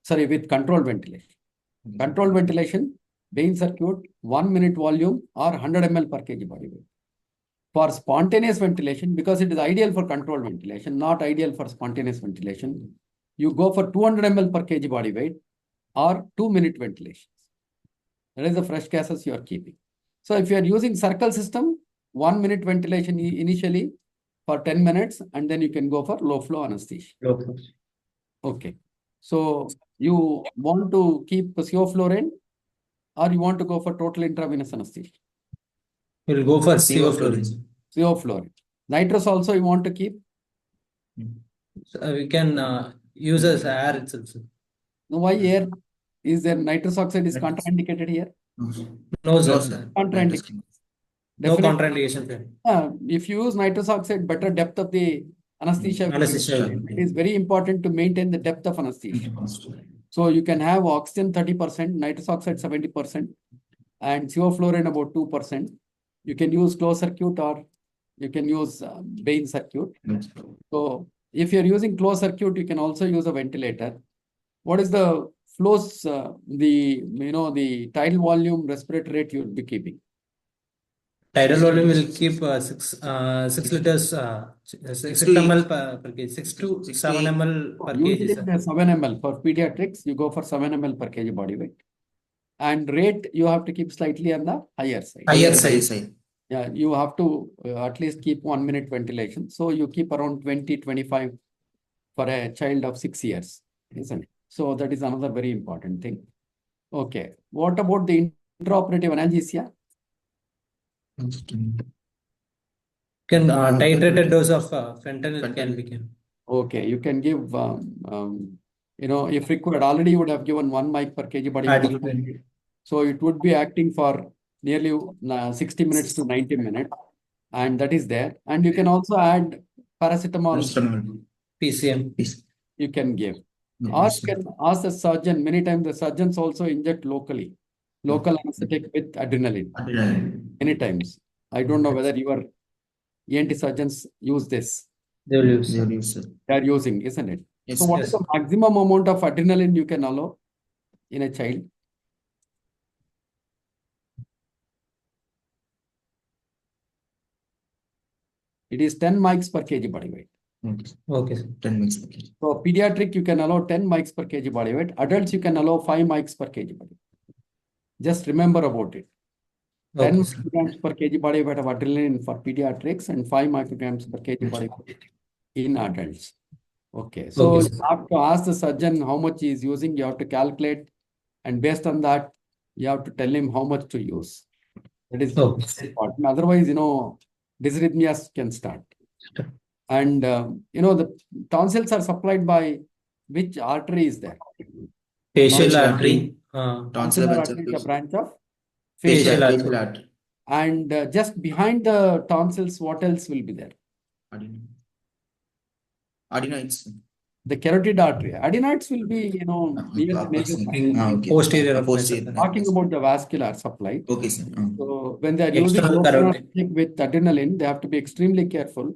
Sorry, with controlled ventilation. Controlled ventilation, Bain circuit, 1 minute volume or 100 ml per kg body weight. For spontaneous ventilation, because it is ideal for controlled ventilation, not ideal for spontaneous ventilation, you go for 200 ml per kg body weight or 2 minute ventilations. That is the fresh gases you are keeping. So if you are using circle system, 1 minute ventilation initially for 10 minutes, and then you can go for low flow anesthesia. Okay. So you want to keep sevoflurane or you want to go for total intravenous anesthesia? We'll go for sevoflurane. Sevoflurane. Nitrous also you want to keep? We can use as air itself, sir. Now, why air? Is there nitrous oxide is contraindicated here? No, No, sir. sir. Contraindicated. No Definitely. contraindication, sir. If you use nitrous oxide, better depth of the anesthesia. Anesthesia. It is very important to maintain the depth of anesthesia. So you can have oxygen 30%, nitrous oxide 70%, and sevoflurane about 2%. You can use closed circuit or you can use vein circuit. So if you're using closed circuit, you can also use a ventilator. What is the flows, the tidal volume respiratory rate you will be keeping? Tidal volume will keep 6 liters, 6 ml per kg, 6 to 7 ml per kg, Usually sir. the 7 ml for pediatrics, you go for 7 ml per kg body weight. And rate, you have to keep slightly on the higher side. Higher side. Yeah, you have to at least keep 1 minute ventilation. So you keep around 20-25 for a child of 6 years, isn't it? So that is another very important thing. Okay. What about the intraoperative analgesia? Can titrated dose of fentanyl can be given. Okay, you can give, if required, already you would have given 1 mic per kg body weight. So it would be acting for nearly 60 minutes to 90 minutes. And that is there. And you can also add paracetamol. PCM. You can give. Or you can ask the surgeon. Many times the surgeons also inject locally. Local anesthetic with adrenaline. Many times. I don't know whether your ENT surgeons use this. They will use. They are using, isn't it? Yes, So what yes. is the maximum amount of adrenaline you can allow in a child? It is 10 mics per kg body weight. Okay, sir. 10 minutes. Okay. So pediatric, you can allow 10 mics per kg body weight. Adults, you can allow 5 mics per kg body weight. Just remember about it. 10 Okay, sir. micrograms per kg body weight of adrenaline for pediatrics and 5 micrograms per kg body weight in adults. Okay, so Okay, you sir. have to ask the surgeon how much he is using. You have to calculate, and based on that, you have to tell him how much to use. That is Okay. important. Otherwise, dysrhythmias can start. And the tonsils are supplied by which artery is there? Facial Tonsil artery. Tonsillar artery is a branch of Facial facial. artery. And just behind the tonsils, what else will be there? Adenoids. The carotid artery. Adenoids will be, near the nasal canal. Okay. Posterior. Posterior. Talking about the vascular supply. Okay, sir. So when they are using External local carotid. anesthetic with adrenaline, they have to be extremely careful.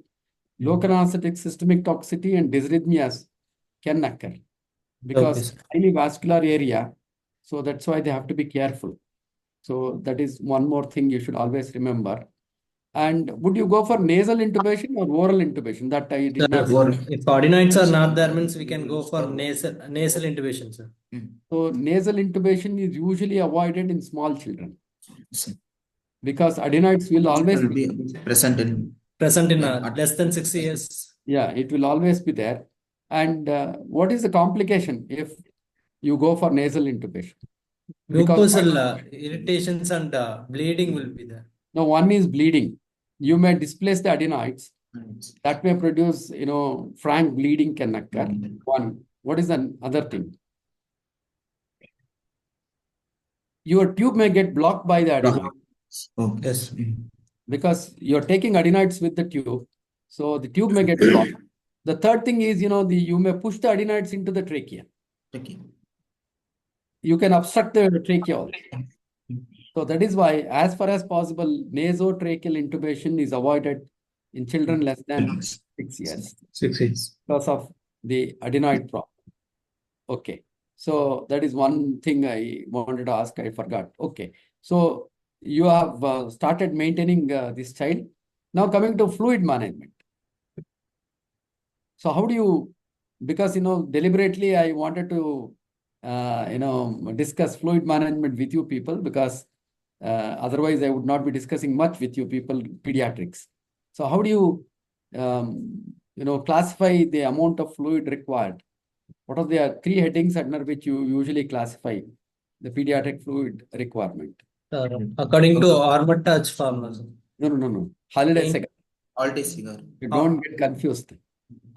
Local anesthetic, systemic toxicity, and dysrhythmias can occur because Okay, highly vascular area. So that's why they have to be careful. So that is one more thing you should always remember. And would you go for nasal intubation or oral intubation? That I did not. If adenoids are not there, means we can go for nasal intubation, sir. So nasal intubation is usually avoided in small children because adenoids will always be present in less than 6 years. Yeah, it will always be there. And what is the complication if you go for nasal intubation? Mucosal irritations and bleeding will be there. Now, one is bleeding. You may displace the adenoids. That may produce, frank bleeding can occur. One. What is the other thing? Your tube may get blocked by the adenoids. Oh, Yes. Because you're taking adenoids with the tube. So the tube may get blocked. The third thing is, you may push the adenoids into the trachea. okay. You can obstruct the trachea also. So that is why, as far as possible, nasotracheal intubation is avoided in children less than 6 years 6 years. because of the adenoid problem. Okay. So that is one thing I wanted to ask. I forgot. Okay. So you have started maintaining this child. Now coming to fluid management. So how do you, because, deliberately I wanted to, discuss fluid management with you people because otherwise I would not be discussing much with you people, pediatrics. So how do you, classify the amount of fluid required? What are the 3 headings under which you usually classify the pediatric fluid requirement? According to Armitage formula. No. Holiday second. All day cigar. You don't get confused.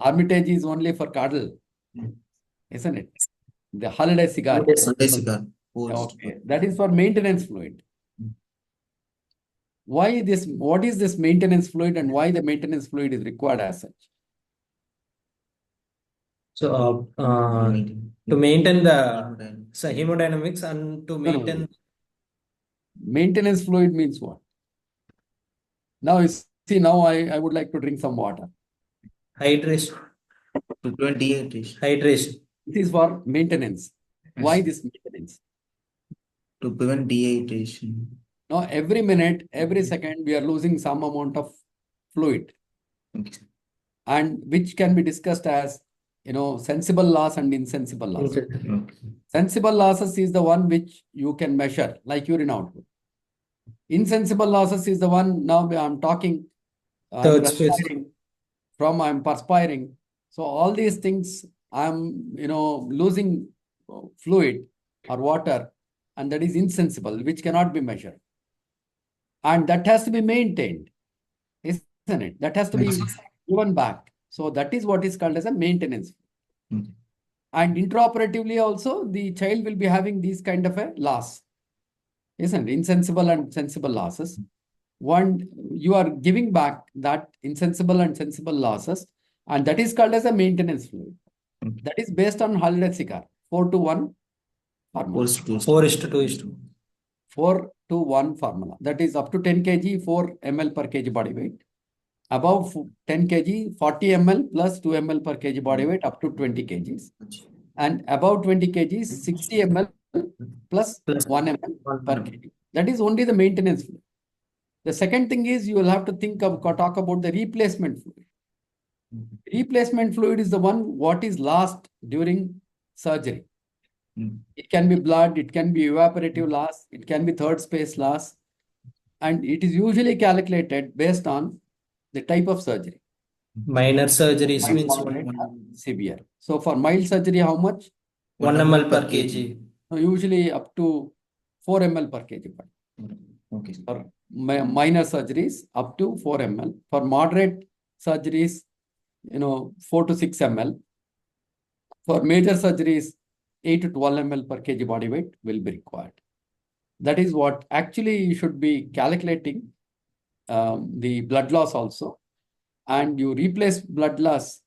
Armitage is only for Caudal, isn't it? The holiday cigar. Sunday cigar. Okay, that is for maintenance fluid. Why this? What is this maintenance fluid and why the maintenance fluid is required as such? So, to maintain the hemodynamics and to maintain Maintenance fluid means what? Now you see, now I would like to drink some water. hydration. To prevent dehydration. Hydration. It is for maintenance. Why this maintenance? To prevent dehydration. Now every minute, every second, we are losing some amount of fluid, Okay. and which can be discussed as sensible loss and insensible loss. Okay. Sensible losses is the one which you can measure, like urine output. Insensible losses is the one now I'm talking. Third space. I'm perspiring. So all these things I'm losing fluid or water, and that is insensible, which cannot be measured. And that has to be maintained, isn't it? That has to be given back. So that is what is called as a maintenance. Okay. And intraoperatively also, the child will be having these kind of a loss, isn't it? Insensible and sensible losses. One, you are giving back that insensible and sensible losses, and that is called as a maintenance fluid. Okay. That is based on holiday cigar, 4:1 formula. 4:2:2. 4:1 formula. That is up to 10 kg, 4 ml per kg body weight. Above 10 kg, 40 ml plus 2 ml per kg body weight up to 20 kgs. And above 20 kgs, 60 ml plus 1 ml per kg. That is only the maintenance fluid. The second thing is you will have to talk about the replacement fluid. Replacement fluid is the one what is lost during surgery. It can be blood, it can be evaporative loss, it can be third space loss, and it is usually calculated based on the type of surgery. Minor surgeries Mild, means moderate, severe. So for mild surgery, how much? 1 ml per kg. So usually up to 4 ml per kg. Okay. For minor surgeries, up to 4 ml. For moderate surgeries, 4 to 6 ml. For major surgeries, 8 to 12 ml per kg body weight will be required. That is what actually you should be calculating the blood loss also. And you replace blood loss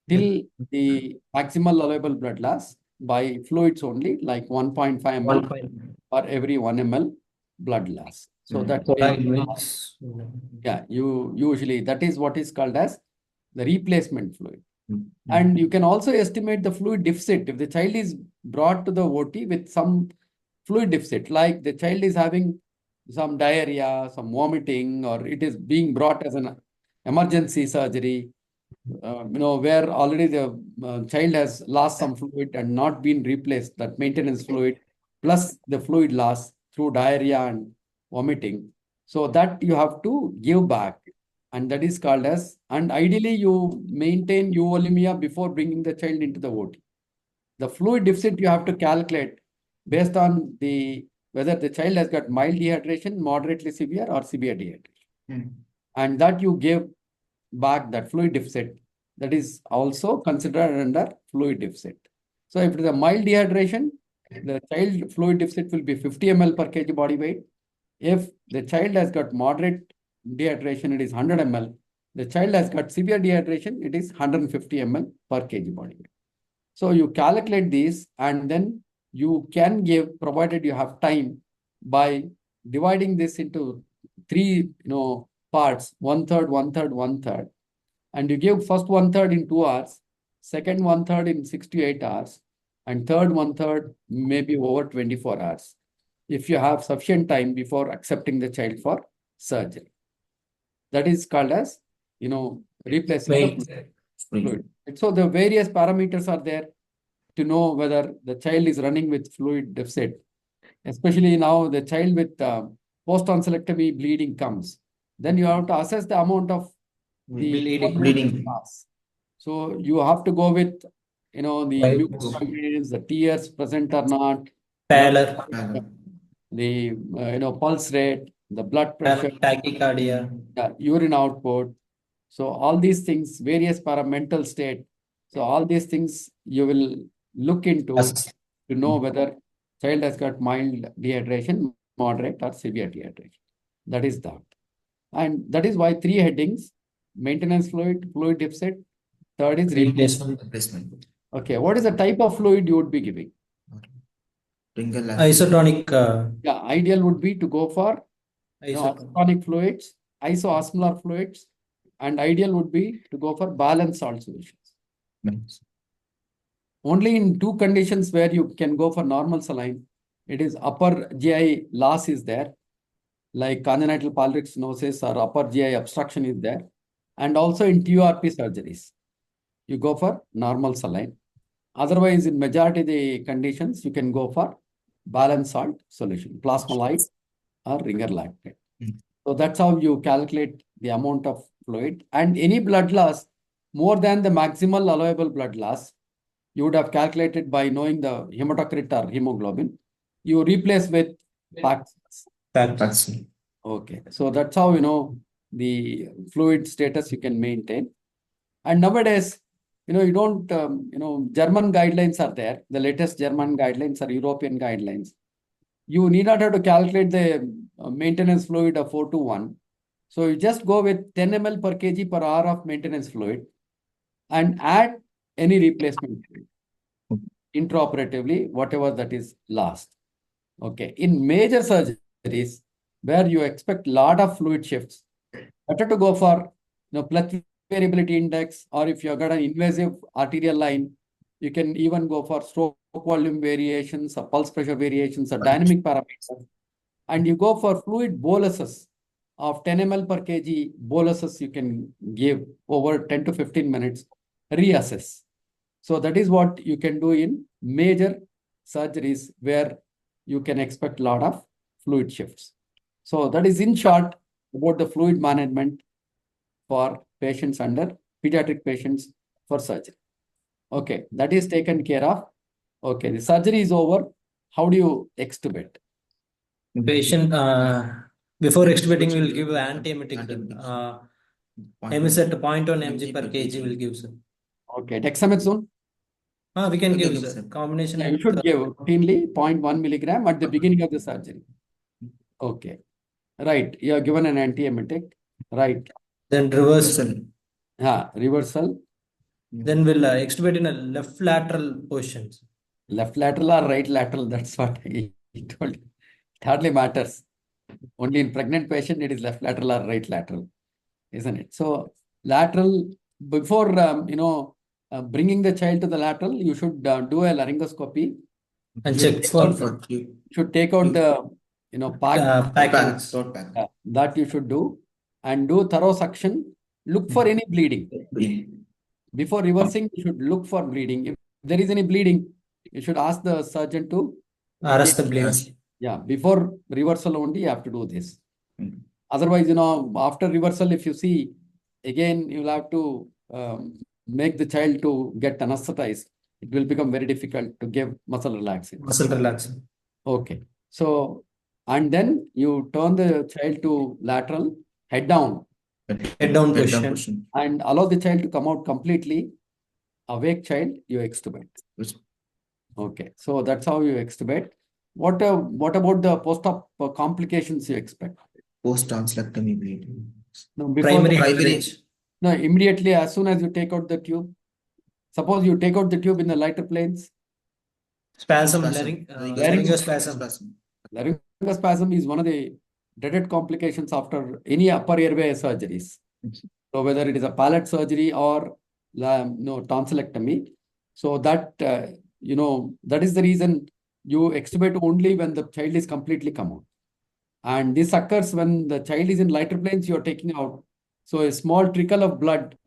till the maximal allowable blood loss by fluids only, like 1.5 ml for every 1 ml blood loss. So that you usually, that is what is called as the replacement fluid. And you can also estimate the fluid deficit if the child is brought to the OT with some fluid deficit, like the child is having some diarrhea, some vomiting, or it is being brought as an emergency surgery, where already the child has lost some fluid and not been replaced, that maintenance fluid, plus the fluid loss through diarrhea and vomiting. So that you have to give back. And that is called as, and ideally you maintain euvolemia before bringing the child into the OT. The fluid deficit you have to calculate based on whether the child has got mild dehydration, moderately severe, or severe dehydration. And that you give back that fluid deficit, that is also considered under fluid deficit. So if it is a mild dehydration, the child fluid deficit will be 50 ml per kg body weight. If the child has got moderate dehydration, it is 100 ml. The child has got severe dehydration, it is 150 ml per kg body weight. So you calculate these, and then you can give, provided you have time, by dividing this into 3 parts, 1/3, 1/3, 1/3. And you give first 1/3 in 2 hours, second 1/3 in 6 to 8 hours, and third 1/3 maybe over 24 hours, if you have sufficient time before accepting the child for surgery. That is called as, replacement fluid. So the various parameters are there to know whether the child is running with fluid deficit. Especially now the child with post-tonsillectomy bleeding comes. Then you have to assess the amount of the bleeding. So you have to go with, the mucus contents, the tears present or not, pallor, the pulse rate, the blood pressure, tachycardia, urine output, So all these things, various mental state. So all these things you will look into Yes. to know whether child has got mild dehydration, moderate or severe dehydration. That is that. And that is why 3 headings: maintenance fluid, fluid deficit, third is replacement. Replacement. Okay, what is the type of fluid you would be giving? Ringer Isotonic. Yeah, ideal would be to go for Isotonic. isotonic fluids, isoosmolar fluids, and ideal would be to go for balanced salt solutions. Only in 2 conditions where you can go for normal saline, it is upper GI loss is there, like congenital pulmonary stenosis or upper GI obstruction is there, and also in TURP surgeries, you go for normal saline. Otherwise, in majority of the conditions, you can go for balanced salt solution, plasmolite or ringer lactate. So that's how you calculate the amount of fluid. And any blood loss more than the maximal allowable blood loss, you would have calculated by knowing the hematocrit or hemoglobin. You replace with PAX. Okay, so that's how you know the fluid status you can maintain. And nowadays, you don't, German guidelines are there. The latest German guidelines are European guidelines. You need not have to calculate the maintenance fluid of 4:1. So you just go with 10 ml per kg per hour of maintenance fluid and add any replacement fluid intraoperatively, whatever that is lost. Okay, in major surgeries where you expect a lot of fluid shifts, better to go for pleth variability index, or if you've got an invasive arterial line, you can even go for stroke volume variations or pulse pressure variations or dynamic parameters. And you go for fluid boluses of 10 ml per kg boluses you can give over 10 to 15 minutes, reassess. So that is what you can do in major surgeries where you can expect a lot of fluid shifts. So that is in short about the fluid management for patients under pediatric patients for surgery. Okay, that is taken care of. Okay, the surgery is over. How do you extubate? Patient, before extubating, we will give antiemetic. Emis at 0.1 mg per kg will give, sir. Okay, dexamethasone? We can give, sir. Combination. You should give routinely 0.1 milligram at the beginning of the surgery. Okay, right. You are given an antiemetic, right? Then reversal. Reversal. Then we'll extubate in a left lateral position. Left lateral or right lateral? That's what I told you. It hardly matters. Only in pregnant patient, it is left lateral or right lateral, isn't it? So lateral, before, bringing the child to the lateral, you should do a laryngoscopy. And check for. You should take out the, packs. That you should do. And do thorough suction. Look for any bleeding. Before reversing, you should look for bleeding. If there is any bleeding, you should ask the surgeon to arrest the bleeding. Yeah, before reversal only, you have to do this. Otherwise, after reversal, if you see, again, you will have to make the child to get anesthetized. It will become very difficult to give muscle relaxant. Muscle relaxant. Okay. So, and then you turn the child to lateral, head down. Head down position. And allow the child to come out completely. Awake child, you extubate. Okay. So that's how you extubate. What about the post-op complications you expect? Post-tonsillectomy bleeding. No, Primary. No, immediately as soon as you take out the tube. Suppose you take out the tube in the lighter planes. Spasm. Laryngospasm. Laryngospasm is one of the dreaded complications after any upper airway surgeries. So whether it is a palate surgery or tonsillectomy. So that, that is the reason you extubate only when the child is completely come out. And this occurs when the child is in lighter planes, you are taking out. So a small trickle of blood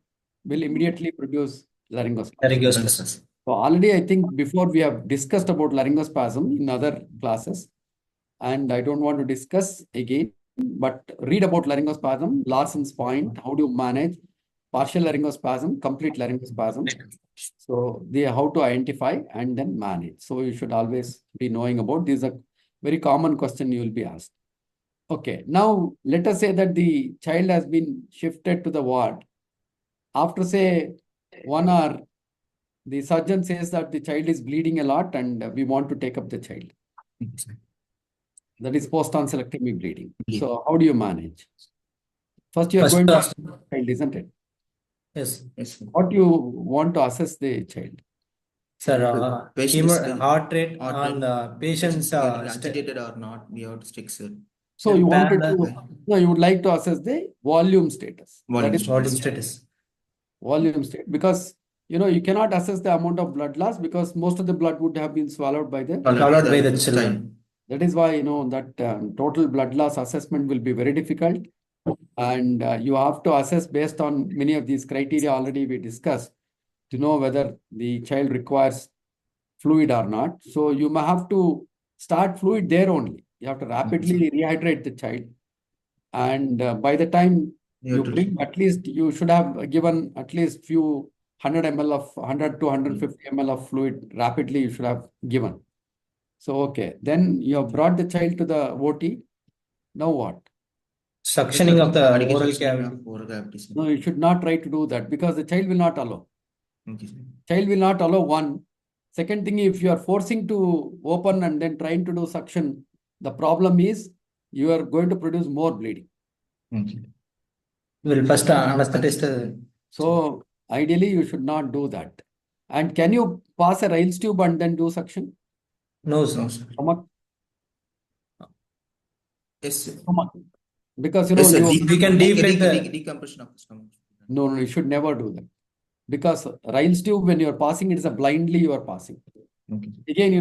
will immediately produce laryngospasm. So already I think before we have discussed about laryngospasm in other classes. And I don't want to discuss again, but read about laryngospasm, Larson's point, how do you manage partial laryngospasm, complete laryngospasm. So how to identify and then manage. So you should always be knowing about this. Is a very common question you will be asked. Okay, now let us say that the child has been shifted to the ward after say 1 hour, the surgeon says that the child is bleeding a lot and we want to take up the child. That is post-tonsillectomy bleeding. Yeah. So how do you manage? First, you are First, going to assess the child, isn't it? yes, Yes, sir. What you want to assess the child? sir. Patient is Heart rate heart and rate. patient's Getting agitated or not, we have to check, sir. So Then you wanted parallel- to, no, you would like to assess the volume status. Volume That is volume status. volume state, because you cannot assess the amount of blood loss because most of the blood would have been swallowed by the. Followed by the children. That is why that total blood loss assessment will be very difficult, and you have to assess based on many of these criteria already we discussed to know whether the child requires fluid or not. So you may have to start fluid there only. You have to rapidly rehydrate the child, and by the time you bring, at least you should have given at least few 100 ml of 100 to 150 ml of fluid rapidly you should have given. So okay, then you have brought the child to the OT. Now what? Suctioning of the oral cavity. Oral cavity, sir. No, you should not try to do that because the child will not allow. Okay, sir. Child will not allow one. Second thing, if you are forcing to open and then trying to do suction, the problem is you are going to produce more bleeding. Okay. Will first anesthetist. So ideally, you should not do that. And can you pass a Riles tube and then do suction? No, No, sir. sir. Stomach? Yes, sir. Stomach. Because Yes, sir. we can deflate the- decompression of the stomach. No, you should never do that. Because Riles tube, when you are passing, it is a blindly you are passing. Okay. Again,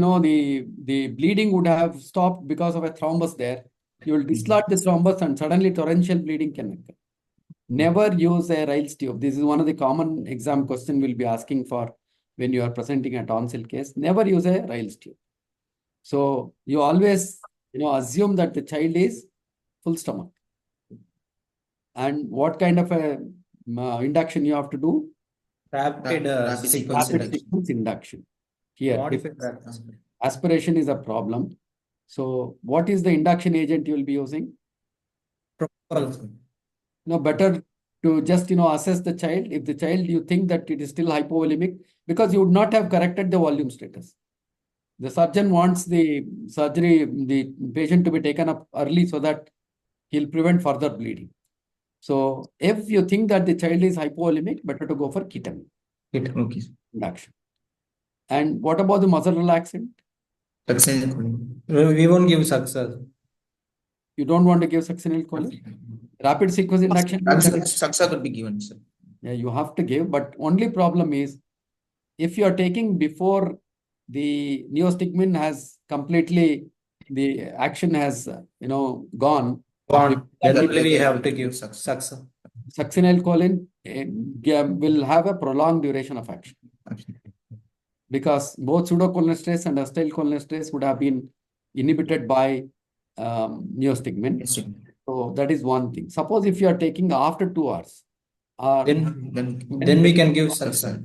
the bleeding would have stopped because of a thrombus there. You will dislodge the thrombus and suddenly torrential bleeding can occur. Never use a Riles tube. This is one of the common exam question we'll be asking for when you are presenting a tonsil case. Never use a Riles tube. So you always, assume that the child is full stomach. And what kind of a induction you have to do? Rapid Rapid sequence Rapid induction. sequence induction. Here, Modified rapid. aspiration is a problem. So what is the induction agent you will be using? Propofol. Better to just, assess the child. If the child, you think that it is still hypovolemic, because you would not have corrected the volume status. The surgeon wants the surgery, the patient to be taken up early so that he'll prevent further bleeding. So if you think that the child is hypovolemic, better to go for ketamine Okay. induction. And what about the muscle relaxant? We won't give success. You don't want to give succinylcholine? Rapid sequence induction. Saxa could be given, sir. Yeah, you have to give, but only problem is if you are taking before the neostigmine has completely, the action has, gone. Definitely we have to give success. Succinylcholine will have a prolonged duration of action because both pseudocholinesterase and acetylcholinesterase would have been inhibited by neostigmine. So that is one thing. Suppose if you are taking after 2 hours, Then we can give success.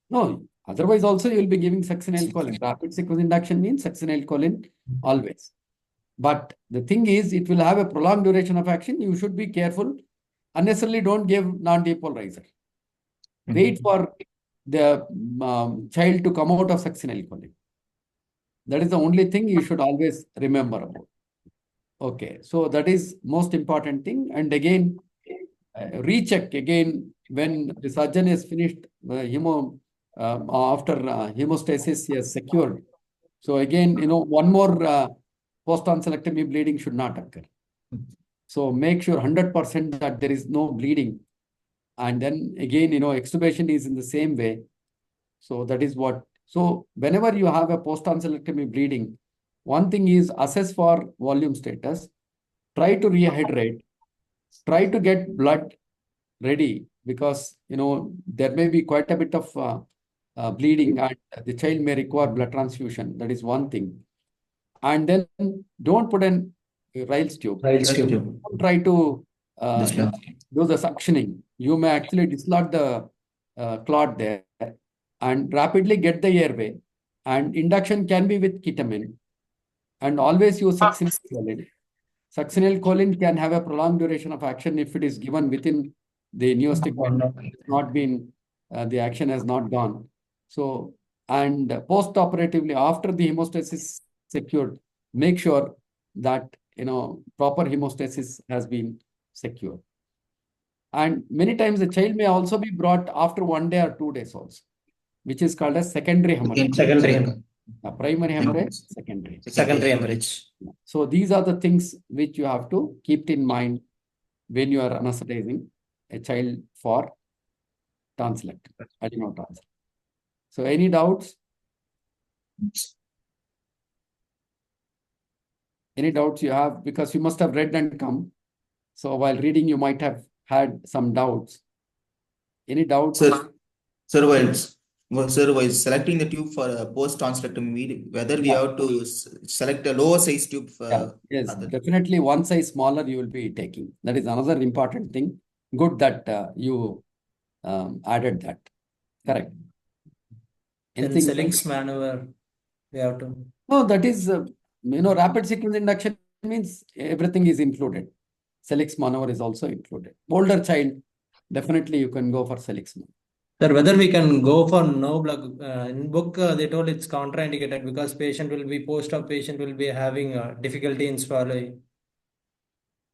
no, otherwise also you will be giving succinylcholine. Rapid sequence induction means succinylcholine always. But the thing is, it will have a prolonged duration of action. You should be careful. Unnecessarily don't give non-depolarizer. Wait for the child to come out of succinylcholine. That is the only thing you should always remember about. Okay, so that is most important thing. And again, recheck again when the surgeon is finished after hemostasis he has secured. So again, one more post-tonsillectomy bleeding should not occur. So make sure 100% that there is no bleeding. And then again, extubation is in the same way. So that is what. So whenever you have a post-tonsillectomy bleeding, one thing is assess for volume status, try to rehydrate, try to get blood ready because, there may be quite a bit of bleeding and the child may require blood transfusion. That is one thing. And then don't put in Riles tube. Don't try to do the suctioning. You may actually dislodge the clot there and rapidly get the airway. And induction can be with ketamine. And always use succinylcholine. Succinylcholine can have a prolonged duration of action if it is given within the neostic has not been, the action has not gone. So, and post-operatively, after the hemostasis secured, make sure that, proper hemostasis has been secured. And many times the child may also be brought after 1 day or 2 days also, which is called as secondary hemorrhage. Primary hemorrhage, Secondary hemorrhage. So these are the things which you have to keep in mind when you are anesthetizing a child for tonsillectomy, adenotonsil. So any doubts? Any doubts you have? Because you must have read and come. So while reading, you might have had some doubts. Any doubts? Sir, while selecting the tube for post-tonsillectomy, whether we have to select a lower size tube for Yes, definitely one size smaller you will be taking. That is another important thing. Good that you added that. Correct. Then Anything Selix maneuver, we have to. No, that is, rapid sequence induction means everything is included. Selix maneuver is also included. Older child, definitely you can go for Selix maneuver. Sir, whether we can go for no block, in book they told it's contraindicated because patient will be post-op patient will be having difficulty in swallowing.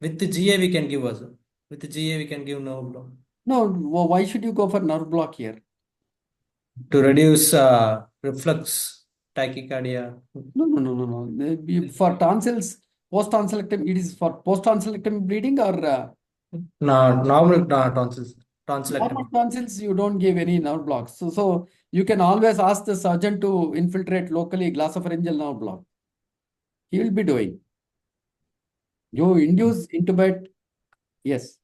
With the GA we can give also. With the GA we can give no block. No, why should you go for nerve block here? To reduce reflux tachycardia. No. For tonsils, post-tonsillectomy, it is for post-tonsillectomy bleeding or No, normal tonsils. normal tonsils, you don't give any nerve blocks. So you can always ask the surgeon to infiltrate locally glossopharyngeal nerve block. He will be doing. You induce intubate, yes.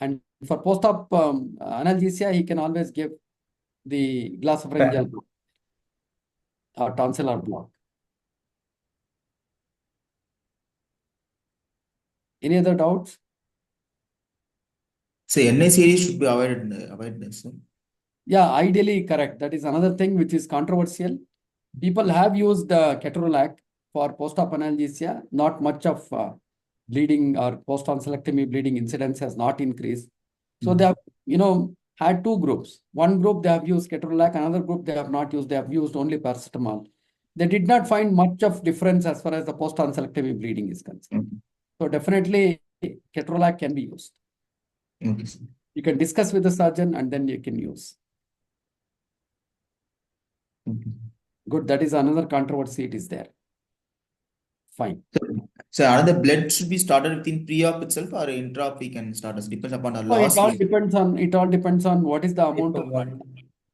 And for post-op analgesia, he can always give the glossopharyngeal block or tonsillar block. Any other doubts? So NA series should be avoided, sir. Yeah, ideally correct. That is another thing which is controversial. People have used ketorolac for post-op analgesia. Not much of bleeding or post-tonsillectomy bleeding incidence has not increased. So they have, had two groups. One group they have used ketorolac, another group they have not used. They have used only paracetamol. They did not find much of difference as far as the post-tonsillectomy bleeding is concerned. So definitely ketorolac can be used. Okay, sir. You can discuss with the surgeon and then you can use. Good. That is another controversy. It is there. Fine. So another blood should be started within pre-op itself or intra-op we can start as depends upon our So loss. it all depends on what is the amount of blood.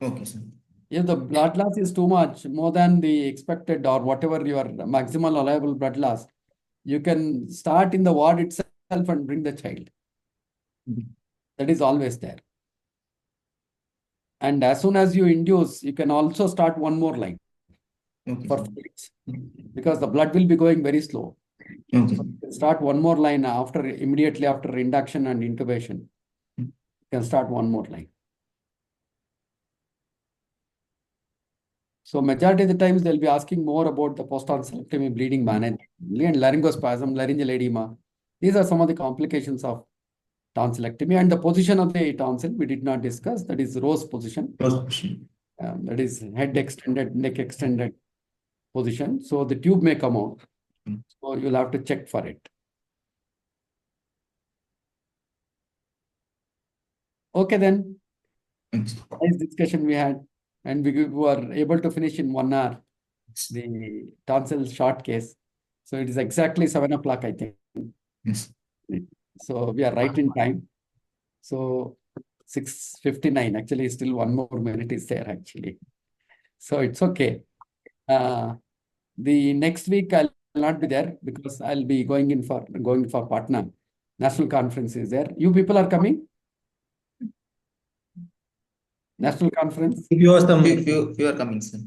Okay, sir. If the blood loss is too much, more than the expected or whatever your maximal allowable blood loss, you can start in the ward itself and bring the child. That is always there. And as soon as you induce, you can also start one more line for Felix, because the blood will be going very slow. Okay. So you can start one more line immediately after induction and intubation. You can start one more line. So majority of the times they'll be asking more about the post-tonsillectomy bleeding management, laryngospasm, laryngeal edema. These are some of the complications of tonsillectomy, and the position of the tonsil we did not discuss. That is Rose position. That is head extended, neck extended position. So the tube may come out. So you'll have to check for it. Okay then. Thanks. Nice discussion we had, and we were able to finish in 1 hour the tonsil short case. So it is exactly 7 o'clock, I think. Yes. So we are right in time. So 6:59, actually still 1 more minute is there actually. So it's okay. The next week I'll not be there because I'll be going for Patna. National conference is there. You people are coming? National conference? Few are coming, sir.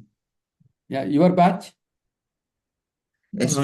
Yeah, your batch? Yes.